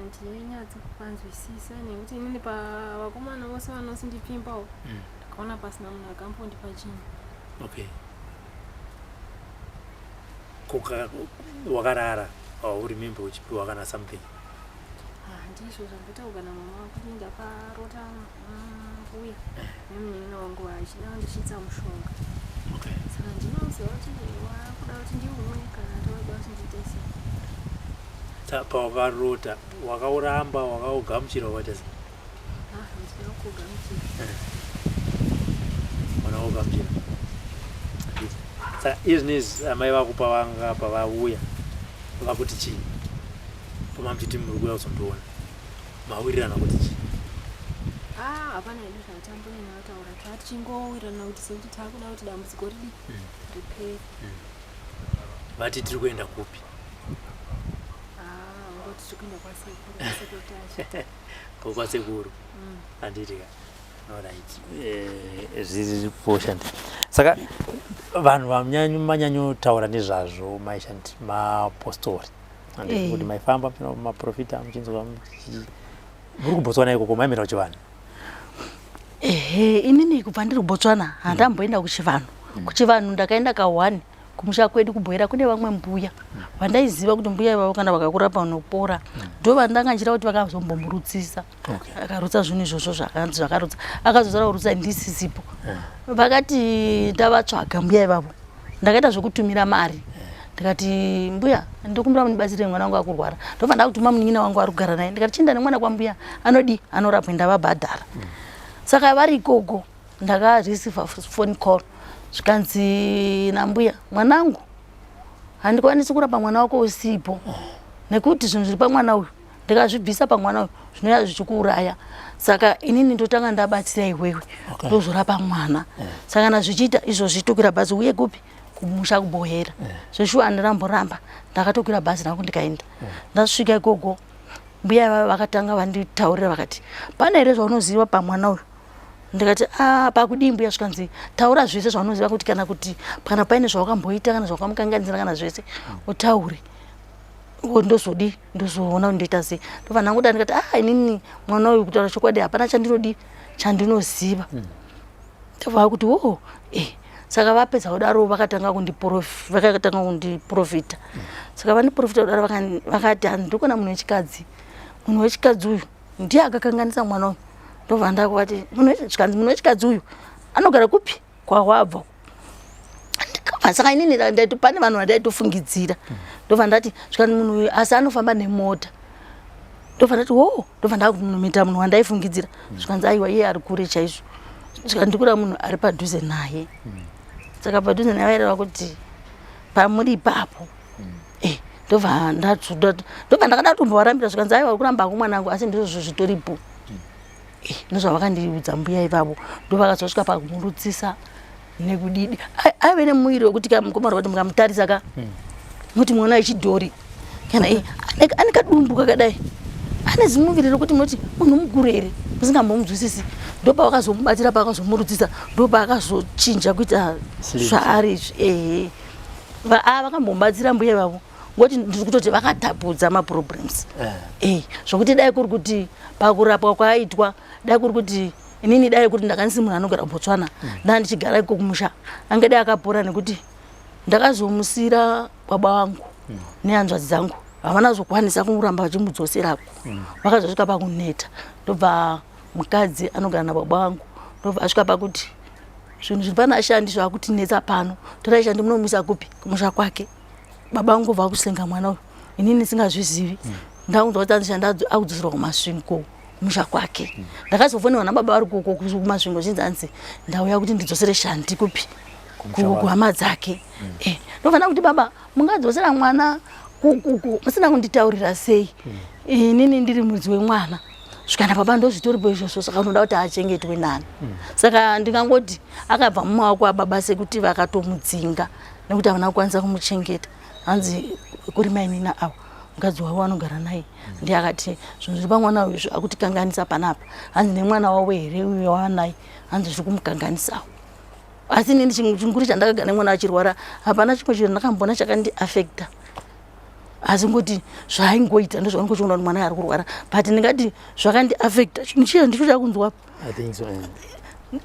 ndinyatsa kupanzwisisa nekuti inini pavakomana vose vanosindipimbawo ndakaona pasina munhu akampondipa chinhu wakarara aurimembe uchipiwa kana something ndizvo zvanditaugana mama kuti ndakarota mbuya nemunina wangu vachida vandichiitsa mushonga saka ndinoziva kuti wakuda kuti ndiumwe kana tavada kuti ndiite sei pawakarota wakauramba wakaugamuchira wakaita sei ndina kugamuchira ona ugamuchira saka izvinezvi amai vakupa vanga pavauya vakuti chii pamamuchiti muri kuya kuzondoona mawirirana kuti chii hapana edu zvatamboina vataura taa tichingowirirana kuti sekuti taakuda kuti dambudziko ridi ripere vati tiri kuenda kupi ngoti tiri kuenda kwasekuru kwasekuru handiitika zviri poshandi saka vanhu vamanyanyotaura nezvazvo maishandi mapostori kuti maifamba maprofita muchinzwa muri kubotswana ikoko maimira kuchivanhu inini kubva ndiri kubotswana handamboenda kuchivanhu ndakaenda ka1 kumusha kwedu kubhoera kune vamwe mbuya vandaiziva kuti mbuya ivavo kana vakakurapa unopora ndo vandanganjira kuti vakazombomurutsisa akarutsa zvinhu izvozvo zvakanzi zvakarutsa akazozara kurutsa ndisisipo vakati ndavatsvaga mbuya ivavo ndakaita zvokutumira mari ndikati mbuya ndikumbira mundibatsire mwana wangu akurwara ndofana kutuma munin'ina wangu ari kugara naye ndikati chinda nemwana kwambuya anodi anorapwa ndavabhadhara saka vari ikoko ndakareceive phone call zvikanzi nambuya mwanangu handikwanisi kurapa mwana wako usipo nekuti zvinhu zviri pamwana uyu ndikazvibvisa pamwana uyu zvinoya zvichikuuraya saka inini ndotanga ndabatsira iwewe ndozorapa mwana saka nazvichiita izvozvi tokwira bhazi uye kupi kumusha kubohera zveshuwa ndiramboramba ndakatokwira bhazi rangu ndikaenda ndasvika ikoko mbuya ivavo vakatanga vanditaurira vakati pane here zvaunoziva pamwana uyu ndikati pakudii mbuya zvikanzi taura zvese zvaunoziva kuti kana paine zvaukamboita kana zvaukamukanganizira kana zvese utaure ndozoona kuti ndoita sei ndofana nguda ndikati inini mwana uyu kutaura chokwadi hapana chandinoziva ndobva kuti saka vapedza kudaro vakatanga kundiprofita saka vandiprofita kudaro vakati handikona munhu wechikadzi uyu ndiye akakanganisa mwana uyu ndobva ndakuvati munhu wechikadzi uyu anogara kupi kwawabva saka inini ndaiti pane vanhu vandaitofungidzira ndobva ndati zvikanzi munhu uyu asi anofamba nemota ndobva ndati ndobva ndakunomita munhu wandaifungidzira zvikanzi aiwa iye ari kure chaizvo zvikandikura munhu ari padhuze naye saka padhuze naye vaireva kuti pamuri ipapo ndobva ndakada kutombovarambira zvikanzi aiwa uri kuramba kumwanangu asi ndizvo zvitoripo ndozvavakandiudza mbuya ivavo ndovakazosvika pakumurutsisa nekudidi aive nemuwiri wekuti kamukoma kuti mukamutarisa ka muti mwana wechidhori kana ane kadumbu kakadai ane zimuviri rokuti munoti munhu mukuru here musingambomunzwisisi ndopavakazomubatira pavakazomurudzisa ndopavakazochinja kuita zvaari izvi vakambomubatsira mbuya ivavo ngoti ndiri kutoti vakatapudza maproblems zvokuti dai kuri kuti pakurapwa kwaaitwa dai kuri kuti inini dai kuti ndakanisi munhu anogara Botswana ndandichigara iko kumusha ange dai akapora nekuti ndakazomusira baba wangu nehanzvadzi dzangu havana zokwanisa kumuramba vachimudzoserapo vakazosvika pakuneta ndobva mukadzi anogara nababa wangu ndobva asvika pakuti zvinhu zviri pano ashandi zvakutinetsa pano torai shandi munomisa kupi kumusha kwake baba vangu bva kusenga mwana uyu inini singazvizivi ndakunzwa kuti anzishanda akudzosera kumasvingo kumusha kwake ndakazofonewa nababa vari kumasvingo chinzi anzi ndauya kuti ndidzosere shandi kupi kuhama dzake ndofanira kuti baba mungadzosera mwana musina kunditaurira sei inini ndiri mudzi wemwana zvikana baba ndozvitoripo izvozvo saka unoda kuti achengetwe nani saka ndingangoti akabva mumaoko ababa sekuti vakatomudzinga nekuti havana kukwanisa kumuchengeta hanzi kuri mainina avo mukadzi wavo anogara naye ndiye akati zvinhu zviri pamwana uyu akutikanganisa panapa hanzi nemwana wavo here uyo wanaye hanzi zviri kumukanganisawo asi nini chinguri chandakagara nemwana achirwara hapana chimwe chinhu ndakambona chakandiafecta asi ngoti zvaingoita ndozvaingochiona kuti mwana ari kurwara but ndingati zvakandiafecta chinhu chiya ndicho chakunzwa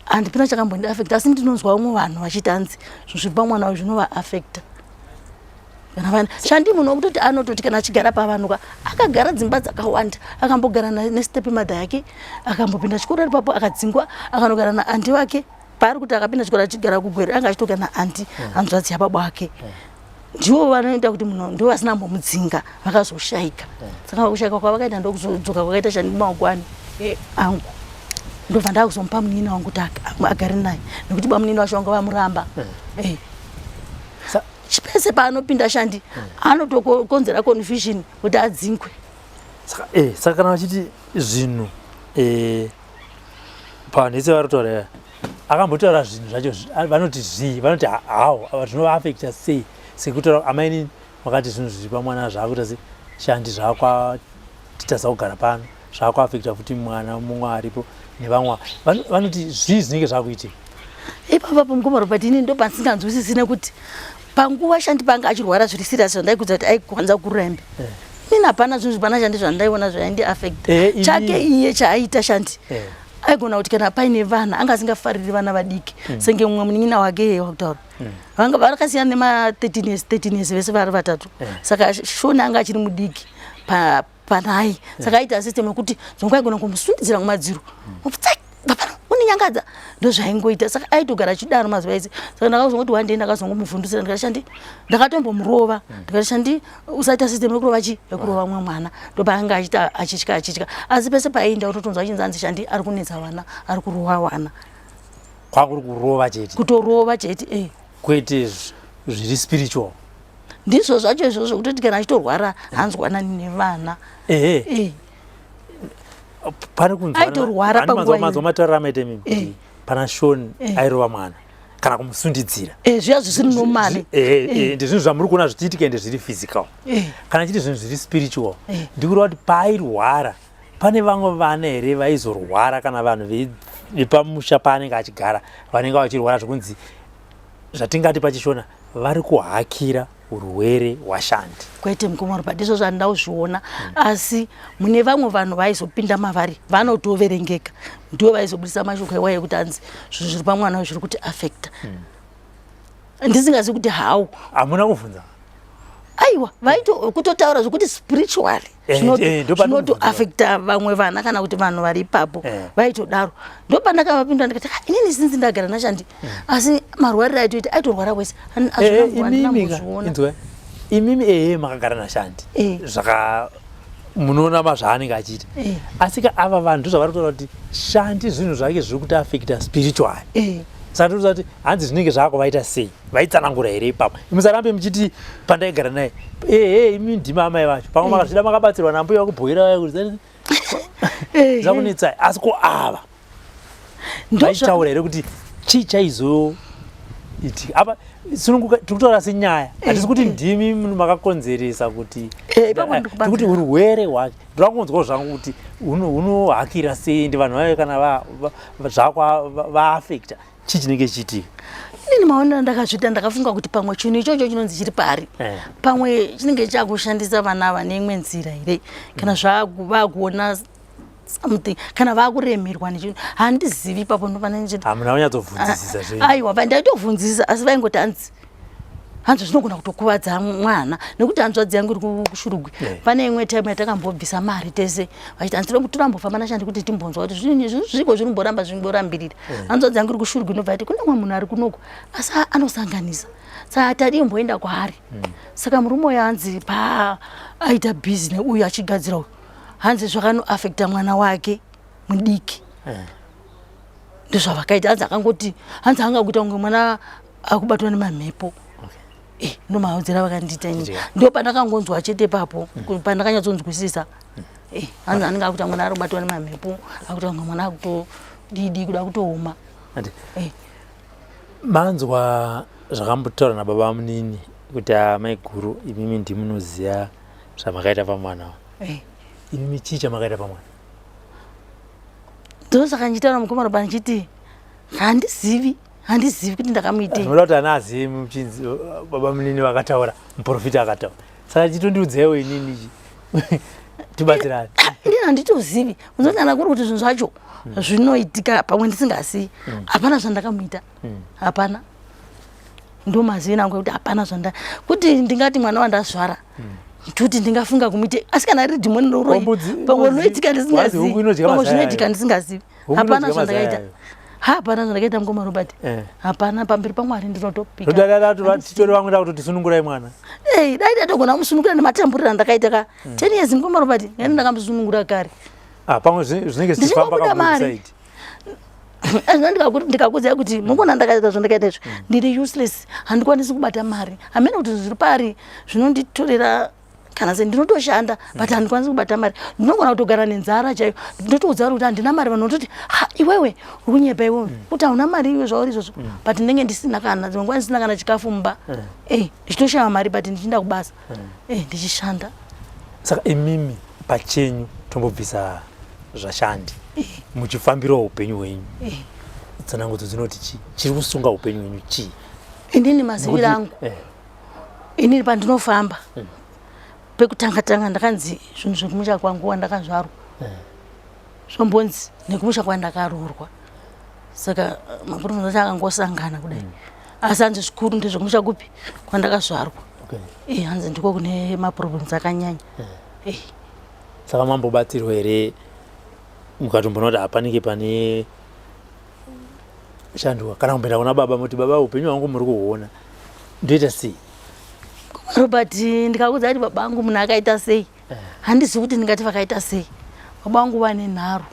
handipina chakambondiafecta asi ndinonzwa vamwe vanhu vachita hanzi zvinhu zviri pamwana uyu zvinovaafecta shandi munhu wokutoti anototi kana achigara pavanhuka akagara dzimba dzakawanda akambogara nestepe madha yake akambopinda chikoro ipapo akadzingwa akanogara naandi wake paari kuti akapinda chikoro achigara kugwere anga achitogara naandi hanzvadzi yababa wake ndivo vanoita kuti munhu ndivo vasina mbomudzinga vakazoshayika saka kushayika kwavakaita ndokuzodzoka kwakaita shandi mumaoko angu ndobva ndakuzomupa munini wangu kuti agare naye nekuti bamunini wacho vanga vamuramba pese paanopinda shandi anotokonzera confusion kuti adzingwe saka kana vachiti zvinhu panhese vari kutaura akambotaura zvinhu zvacho vanoti zvii vanoti hawo zvinovaafecta sei sekutaura amainini vakati zvinhu zviri pamwana zvaakuita se shandi zvakwatitasa kugara pano zvakwaafecta futi mwana mumwe aripo nevamwe vanoti zvii zvinenge zvakuitika ipapapo mukomaro but ini ndo pandisinganzwisisi nekuti panguva shandi panga achirwara zviri serious zvandaikudza kuti aikwanza kurembe ini hapana zvinhu zvipana shandi zvandaiona zvaindiafecta chake iye chaaita shandi aigona kuti kana paine vana anga asingafariri vana vadiki senge mumwe munin'ina wake wakutaura vanga vakasiyana nema13 years vese vari vatatu saka shoni anga achiri mudiki panaye saka aita system yekuti dzongo aigona kumusundidzira kumadziro uninyangadza ndozvaingoita saka aitogara achidaro mazuva ese saka ndakazongoti one day ndakazongomuvhundusira ndikati shandi ndakatombomurova ndikati shandi usaita system yekurova yekurova mumwe mwana ndopaanga achita achitya asi pese paenda utotonzwa achinzi anzi shandi ari kunetsa vana ari kurova vana kwakuri kurova chete kutorova chete kwete zviri spiritual ndizvo zvacho izvozvo kutoti kana achitorwara hanzwanani nevana pane kunzwa mataurira amaita mimi pana shoni airova mwana kana kumusundidzira zviya zvisiri nomani ndezvinhu zvamuri kuona zvichiitika ende zviri physical kana chiti zvinhu zviri spiritual ndikureva kuti paairwara pane vamwe vana here vaizorwara kana vanhu vepamusha paanenge achigara vanenge vachirwara zvokunzi zvatingati pachishona vari kuhakira urwere hwashandi kwete mukomaro padizvo zvandauzviona asi mune vamwe vanhu vaizopinda mavari vanotoverengeka ndivo vaizobudisa mashoko ewaye kuti anzi zvinhu zviri pamwana zviri kuti afecta ndisingazi kuti how hamuna kuvhunza aiwa kutotaura zvokuti spiritually zvinotoafecta vamwe vana kana kuti vanhu vari ipapo vaitodaro ndopandakavapindura ndikati inini sinzi ndagara nashandi asi marwariro aitoita aitorwara wese imimi makagara nashandi zvaka munoona mazvaanenge achiita asi ka ava vanhu ndozvavari kutaura kuti shandi zvinhu zvake zviri kuti afecta spiritually saka toziva kuti hanzi zvinenge zvaakuvaita sei vaitsanangura here ipapo musarambe muchiti pandaigara naye imi ndima amai vacho pamwe makazvida makabatsirwa nambuya wakubhoira kuti zvakunetsai asi ko ava vaitaura here kuti chii chaizoitika apa tirikutaura senyaya hatisi kuti ndimi makakonzeresa kuti tikuti urwere hwake ndirakunzwawo zvangu kuti unohakira sei ndi vanhu vayo kana vaafecta chii chinenge chiitika inini maonero ndakazvita ndakafunga kuti pamwe chinhu ichocho chinonzi chiri pari pamwe chinenge chakushandisa vana vane imwe nzira here kana vakuona something kana vakuremerwa nechinhu handizivi ipapo ndopanaiwa hamuna kunyatsovhunzisisa aiwa pandaitovhunzisa asi vaingoti hanzi hanzi zvinogona kutokuvadza mwana nekuti hanzvadzi yangu iri kushurugwi pane imwe time yatakambobvisa mari tese vachiti hanzi torambofamba nashandi kuti timbonzwa kuti zviko zvinomboramba zvimborambirira hanzvadzi yangu iri kushurugwi inobva ati kune mwe munhu ari kunoko asi anosanganisa saka tadimboenda kwaari saka murume uyo hanzi paaita bhizi neuyu achigadzira uyu hanzi zvakanoafekta mwana wake mudiki ndozvavakaita hanzi akangoti hanzi angakuita kunge mwana akubatwa nemamhepo ndomahaudzira vakandiita ini ndo pandakangonzwa chete papo pandakanyatsonzwisisa hanzi anenge akuita mwana ari kubatwa nemamhepo akuita kunge mwana akutodidi kuda kutooma manzwa zvakambotaura nababa vamunini kuti mai guru imimi ndimunoziva zvamakaita pamwana imimi chii chamakaita pamwana ndosaka nchitaura mukomana bani chiti handizivi kuti ndakamuitei zvinoda kuti ana azivi muchinzi baba munini vakataura muprofita akataura saka chitondiudzaiwo inini tibatsirani ndini handitozivi unzoti kana kuri kuti zvinhu zvacho zvinoitika pamwe ndisingazivi hapana zvandakamuita hapana ndomazivi nangu kuti hapana kuti ndingati mwana wandazvara kuti ndingafunga kumuite asi kana riri dhimoni rouroi pamwe rinoitika ndisingazivi pamwe zvinoitika ndisingazivi hapana zvandakaita hapana zvandakaita mukoma Robert hapana pamberi pamwari ndinotopika titori vamwe da kutisunungurai mwana dai ndatogona kumusunungura nematamburiro andakaita ka 10 years mukoma Robert ngani ndakamusunungura kare pamwe zvinenge zvichifamba kamusaidi ndikakudzai kuti mukona ndakaita zvandakaita izvo ndiri useless handikwanisi kubata mari hamene kuti zviri pari zvinonditorera kana se ndinotoshanda but handikwanisi kubata mari ndinogona kutogara nenzara chaiyo ndinotoudza kuti handina mari vanototi iwewe uri kunyepa iwewe kuti hauna mari iwe zvauri izvozvo but ndinenge ndisina kana ndinongwa ndisina kana chikafu mumba ndichitoshava mari but ndichienda kubasa ndichishanda saka imimi pachenyu tombobvisa zvashandi muchifambirawo upenyu hwenyu tsanangudzo dzinoti chii chiri kusunga upenyu hwenyu chii inini maziviro angu inini pandinofamba pekutanga ndakanzi zvinhu zvekumusha kwangu wandakazvarwa zvombonzi nekumusha kwandakarorwa saka maprofesa acho akangosangana kudai asi hanzi zvikuru ndezvekumusha kupi kwandakazvarwa hanzi ndiko kune maproblems akanyanya saka mambobatsirwa here mukatombona kuti hapanike pane shanduka kana kumboenda kuna baba muti baba upenyu hwangu muri kuhuona ndoita sei Robert ndikakuudza kuti baba angu munhu akaita sei handizivi kuti ndingati vakaita sei baba angu vane nharo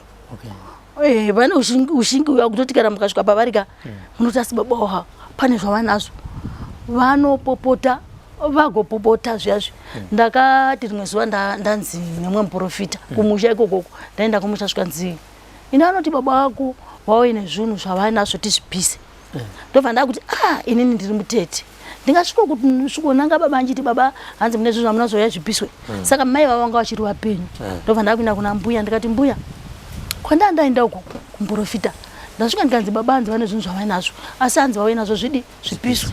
vane ushingi uya kutoti kana mukasvika pavarika munoti asi baba waha pane zvavanazvo vanopopota vagopopota zviyazvi ndakati rimwe zuva ndanzi nemwe muprofita kumusha ikokoko ndaenda kumusha svikanzi ina anoti baba wako wauye nezvinhu zvavanazvo tizvibvise ndobva ndakuti inini ndiri mutete ndingasvikonanga baba anchiti baba hanzi mune zvinhu zvamunazoya zvibviswe saka mai vavanga vachiri vapenyu ndobva ndakuenda kuna mbuya ndikati mbuya kwandandaenda uko kumuprofita ndasvika ndikanzi baba hanzi vane zvinhu zvavanazvo asi hanzi vauye nazvo zvibviswe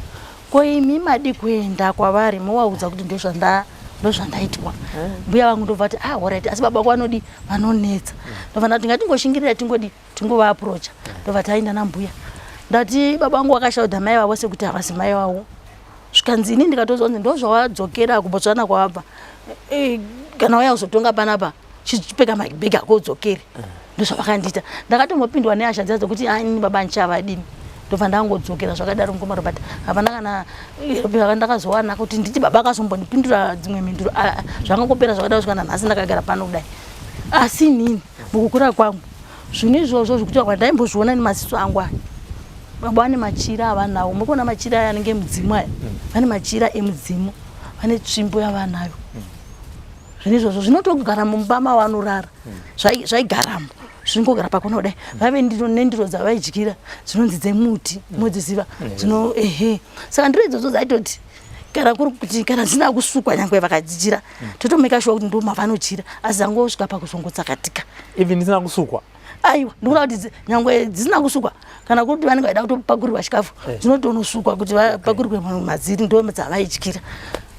ko imi madi kuenda kwavari movaudza kuti ndozvandaitwa mbuya vangu ndobva ati alright asi baba kwanodi vanonetsa ndobva ndati ngatingoshingirira tingovaaprocha ndobva taenda nambuya ndati baba vangu vakashaudha mai vavo sekuti havasi mai vavo zvikanzi ini ndikatozonzi ndozvawadzokera kubotswana kwavabva kana waya kuzotonga panapa chichipeka mabhegi ako udzokere ndozvavakandiita ndakatombopindwa neasha dzadzo kuti ini baba ndichavadini ndobva ndangodzokera zvakadaro mukoma Robert hapana kana ndakazowana kuti nditi baba akazombondipindura dzimwe mhinduro zvangangopera zvakadaro svika nanhasi ndakagara pano kudai asi inini mukukura kwangu zvinhu izvozvo zvekuti ndaimbozviona nemaziso angu aya baba vane machira avanawo mukona machira aya anenge mudzimu aya vane machira emudzimu vane tsvimbo yavanayo zvinhu izvozvo zvinotogara mumba mavanorara zvaigaramo zvingogara pakona kudai vave nendiro dzavaidyira dzinonzi dzemuti modziziva dzino saka ndiro idzodzo dzaitoti kana kuri kuti kana dzina kusukwa nyangwe vakadzichira totomeka shuwa kuti ndo mavanochira asi dzangosvika pakuzongotsakatika even dzisina kusukwa aiwa ndikuona kuti nyangwe dzisina kusukwa kana kuti vanenge vaida kutopakurirwa chikafu dzinotonosukwa kuti vapakurirwe madziri ndo dzavaidyira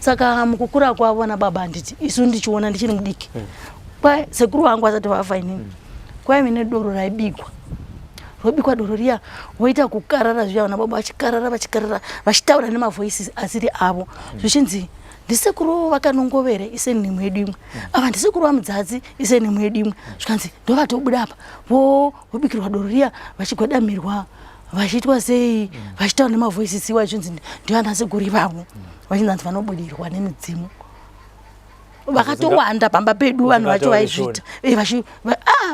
saka mukukura kwavo nababa handiti isu ndichiona ndichiri mudiki kwai sekuru vangu asati vafa inini kwai mine doro raibikwa robikwa doro riya woita kukarara zviya vana baba vachikarara vachitaura nemavoisi asiri avo zvichinzi ndisekuru vakanongovere ise nemu yedu imwe ava ndisekuru vamudzadzi ise nemu yedu imwe zvikanzi ndovatobuda apa vobikirwa doro riya vachigwadamirwa vachiitwa sei vachitaura nemavoisi siwa zvichinzi ndivanasekuru ivavo vachinzi anzi vanobudirwa nemidzimu vakatowanda pamba pedu vanhu vacho vaizvita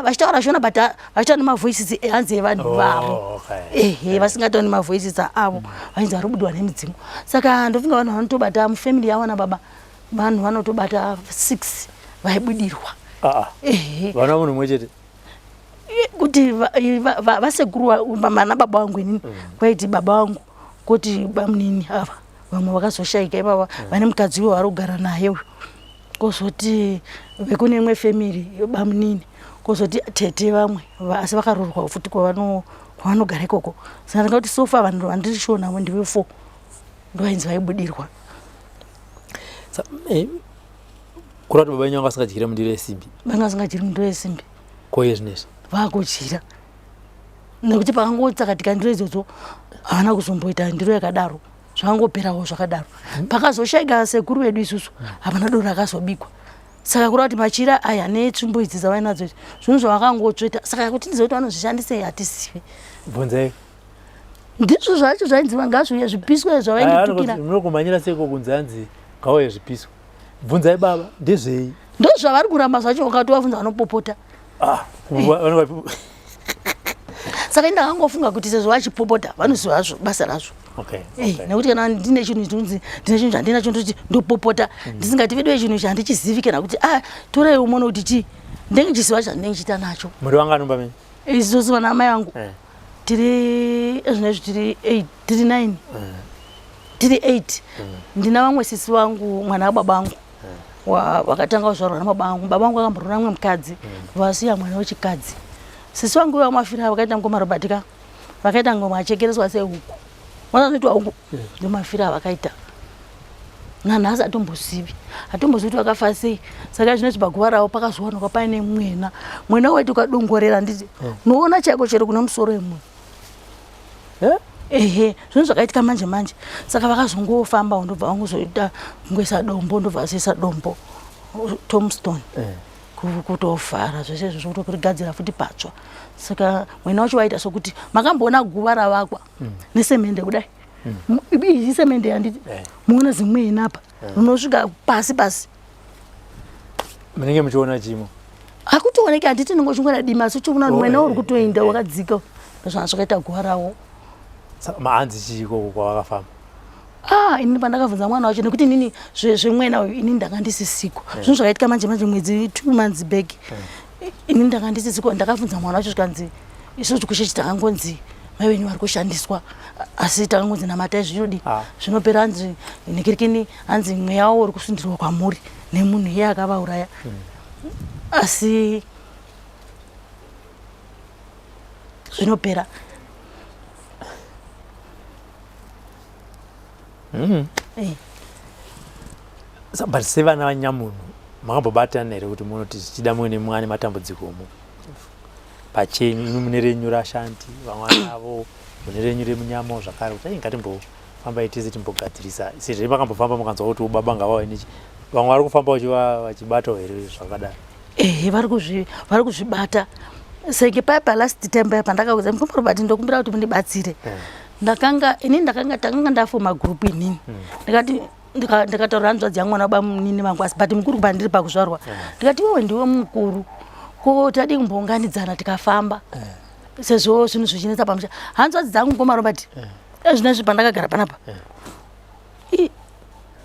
vachitaura zvona but vachitaura nemavoices hanzi evanhu vavo vasingatauri nemavoices avo vachinzi vari kubudirwa nemidzimu saka ndofunga vanhu vanotobata mufamily yavo nababa vanhu vanotobata 6 vaibudirwa vana munhu mumwe chete kuti vasekuru mana baba vangu inini kwaiti baba vangu kuti bamunini ava vamwe vakazoshaika ivava vane mukadzi iwo vari kugara naye uyu kozoti vekune imwe family bamunini kozoti tete vamwe asi vakarorwa futi kwavanogara ikoko saka ndingati sofa vanhu vandiri shonavo ndive 4 ndovainzi vaibudirwa kurati baba venyu vanga vasingadyira mundiro yesimbi vanga vasingadyiri mundiro yesimbi koye zvinezvi vakudyira nekuti pakangotsakatika ndiro idzodzo havana kuzomboita ndiro yakadaro zvangoperawo zvakadaro pakazoshaika sekuru vedu isusu hapana doro rakazobikwa saka kureva kuti machira aya netsvimbo idzi dzavainadzo zvinhu zvavakangotsveta saka kuti ndizoti vanozvishandisei hatisive bvunzai ndizvo zvacho zvainziva ngazvouya zvipiswa zvavaingotukira munokumhanyira seko kunzi hanzi ngauye zvipiswa bvunzai baba ndezvei ndo zvavari kuramba zvacho ukatowabvunza vanopopota saka ndakangofunga kuti sezvo vachipopota vanoziva hazvo basa razvo nekuti kana ndine chinhu chinonzi ndine chinhu chandinacho ndoti ndopopota ndisingati vedu chinhu chandichizivi kana kuti torai umone kuti chi ndenge chiziva chandinenge chiita nacho muri vangani pamene izvozvo vana amai angu tiri ezvinezvi tiri 9 tiri 8 ndina vamwe sisi vangu mwana wababa angu vakatanga kuzvarwa namababa angu baba angu akamborora mwe mukadzi vasiya mwana wechikadzi sisi vangu vamafira vakaita ngoma robatika vakaita ngoma achekereswa sehuku vanoitwa huku ndomafira vakaita nanhasi atombozivi kuti vakafa sei saka zvinoti paguva ravo pakazowanikwa paine mwena waiti ukadongorera nditi noona chaiko chero kune musoro wemunhu zvinhu zvakaitika manje manje saka vakazongofamba ndobva vangozoita kungoisa dombo ndobva vasoisa dombo Tombstone kutovhara zvese izvo zvokurigadzira futi patsva saka mwena wacho waita sokuti makamboona guva ravakwa nesemende kudai iyi semende yanditi muona zimwe inapa unosvika pasi munenge muchiona chimo hakutooneki handiti ningochingona dima asi uchiona mwena uri kutoenda wakadzika ndozvana zvakaita guva ravo mahanzi chiiko kwavakafamba ini pandakabvunza mwana wacho nekuti inini zvemwena uyu inini ndakandisisiko zvinhu zvakaitika manje mwedzi 2 months back inini ndakandisisiko ndakabvunza mwana wacho zvikanzi isusu tikushechi takangonzi mai venyu vari kushandiswa asi takangonzi namatai zvinodi zvinopera hanzi nekirikini hanzi mweya wavo uri kusundirwa kwamuri nemunhu iye akavauraya asi zvinopera but sevana vanyamunhu makambobatana here kuti munoti zvichida muine mwane matambudzikomo pachenyu imi mune renyu rashanti vamwana avo mune renyu remunyama zvakare kuti ngatimbofamba tese timbogadzirisa sezvo makambofamba mukanzwa kuti ubaba ngavawe nechi vamwe vari kufamba vachibatawo here zvakadaro vari kuzvibata senge paipa last time pandakaudza mukomborobati ndokumbira kuti mundibatsire takanga ndafoma group inini ndikataura hanzvadzi yangu mwana baba munini vangu asi but mukuru pandiri pakuzvarwa ndikati iwewe ndiwe mukuru ko tadi kumbounganidzana tikafamba sezvo zvinhu zvichinetsa pamusha hanzvadzi dzangu ngomarobati ezvinezvi pandakagara panapa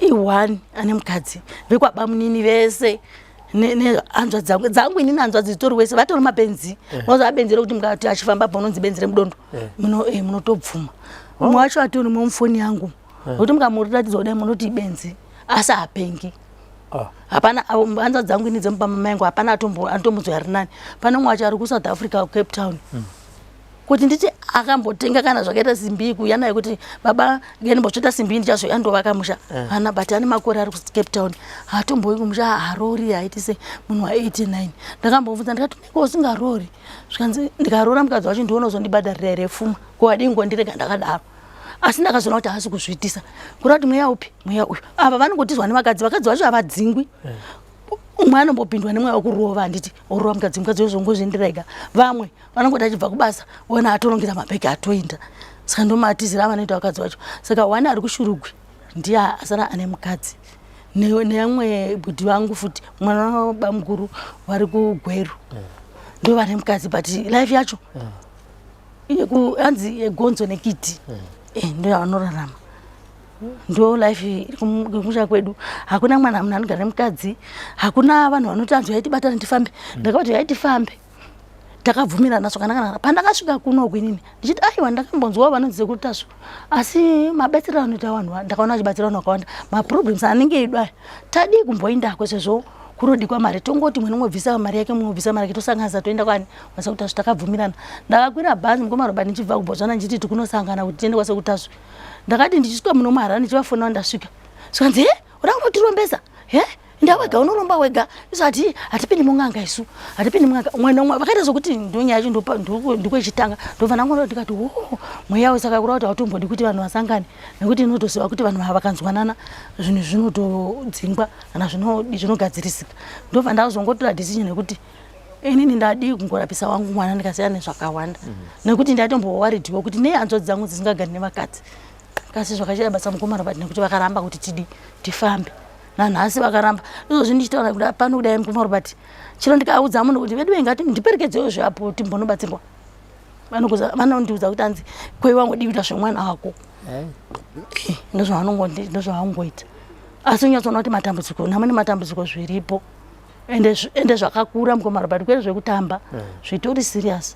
i1 ane mukadzi vekwaba munini vese nehanzvadzi dzangu inini hanzvadzi dzitori wese vatori mabenzi unoziva benzi rekuti mukati achifamba paunonzi benzi remudondo munotobvuma umwe wacho atori mufoni yangu nokuti mukamuratidza kudai munoti ibenzi asi hapengi hapana hanzvadzi dzangu ini dzemupamama yangu hapana atombodzwa ari nani pane umwe wacho ari kuSouth Africa Cape Town kuti nditi akambotenga kana zvakaita simbi kuuya naye kuti baba ngenimbotsveta simbi ndichazoya ndovaka musha ana but ane makore ari kuCape Town hatomboyi kumusha harori haiti se munhu wa89 ndakambobvunza ndikati unenge usingarori zvikanzi ndikarora mukadzi wacho ndiunozondibhadharira here pfuma ko adii ngondirega ndakadaro asi ndakazoona kuti haasi kuzviitisa kureva kuti mweya upi mweya uyu apa vanongotizwa nevakadzi vacho havadzingwi umwe anombopindwa nemweya wekurova handiti orova mukadzi wezongozvindirega vamwe vanongoti achibva kubasa ona atorongera mabhegi atoenda saka ndomatizira avanoita vakadzi vacho saka wani ari kushurugwi ndiye asara ane mukadzi neamwe bhudhi vangu futi mwana waba mukuru vari kuGweru ndo vane mukadzi but life yacho hanzi yegonzo nekiti ndo yavanorarama ndo life kumusha kwedu hakuna mwana munhu anogara nemukadzi hakuna vanhu vanoti anzi yaitibatana tifambe ndakati yaitifambe takabvumirana zvakanaka pandakasvika kuno kwinini ndichiti aiwa ndakambonzwawo vanonzi sekutasvo asi mabetsero anoita vanhu ndakaona achibatsira vanhu vakawanda maproblems anenge eidwa tadii kumboindako sezvo kunodikwa mari tongoti mwe nomubvisa mari yake munobvisa mari yake tosanganisa toenda kwani kwaSekutasvo takabvumirana ndakakwira bhazi mukomarobha ndichibva kuBotswana ndichiti tikunosangana kuti tiende kwaSekutasvo ndakati ndichisvika muno muHarare ndichivafona ndasvika zvikanzi uda kunotirombeza ndawega unoromba wega isati hatipindi mung'anga isu hatipindi mung'anga umwe nomwe vakaita sokuti ndonya yacho ndikoichitanga ndobva ndangoona ndikati mweya wesaka kureva kuti hautombodi kuti vanhu vasangane nekuti inotoziva kuti vanhu vakanzwanana zvinhu zvinotodzingwa kana zvinogadzirisika ndobva ndazongotora decision yekuti inini ndadii kungorapisa wangu mwana ndikasiya nezvakawanda nekuti ndatombowaridhiwo kuti nehanzvadzi dzangu dzisingagari nevakadzi kasi zvakachita basa mukomarobha nekuti vakaramba kuti tifambe nanhasi vakaramba izvozvi ndichitaura kuti pano kudai mukomarobha chiro ndikaudza munhu kuti vedu ngati ndiperekedzewo zvapo timbonobatsirwa vanondiudza kuti hanzi kwei wangodi kuita zvemwana wako ndozvavangoita asi unyatsoona kuti matambudziko namune matambudziko zviripo ende zvakakura mukomarobha kwete zvekutamba zvitori serious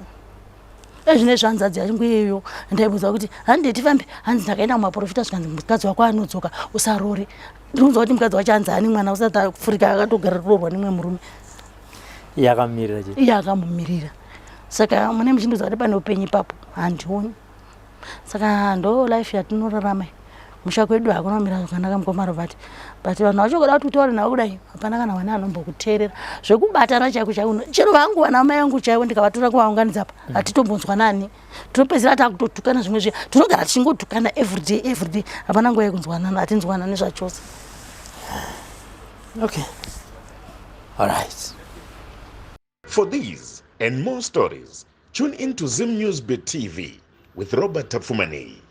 ezvine zvanzadzi yachinguyeyo ndaibudza kuti handiti fambe hanzi ndakaenda kumaprofita zvikanzi mukadzi wako anodzoka usarori ndinonzwa kuti mukadzi wacho hanzi ani mwana usati afurika akatogara roorwa nemwe murume yakamirira akamumirira saka mune muchindudza kuti pane upenyu ipapo handioni saka ndo life yatinorarama musha kwedu hakuna kumira zvakanaka mukomarobha but vanhu vachogoda kuti utaure navo kudai hapana kana vana anombokuteerera zvekubatana chaiko chaiwo chero vangu vana mai angu chaiwo ndikavatora kuvaunganidza apa hatitombonzwa nani tinopedzisira takutotukana zvimwe zviya tinogara tichingotukana everyday hapana nguva yekunzwanana hatinzwanani zvachose okay all right. For these and more stories, tune in to Zim News Beat TV with Robert Tafumani.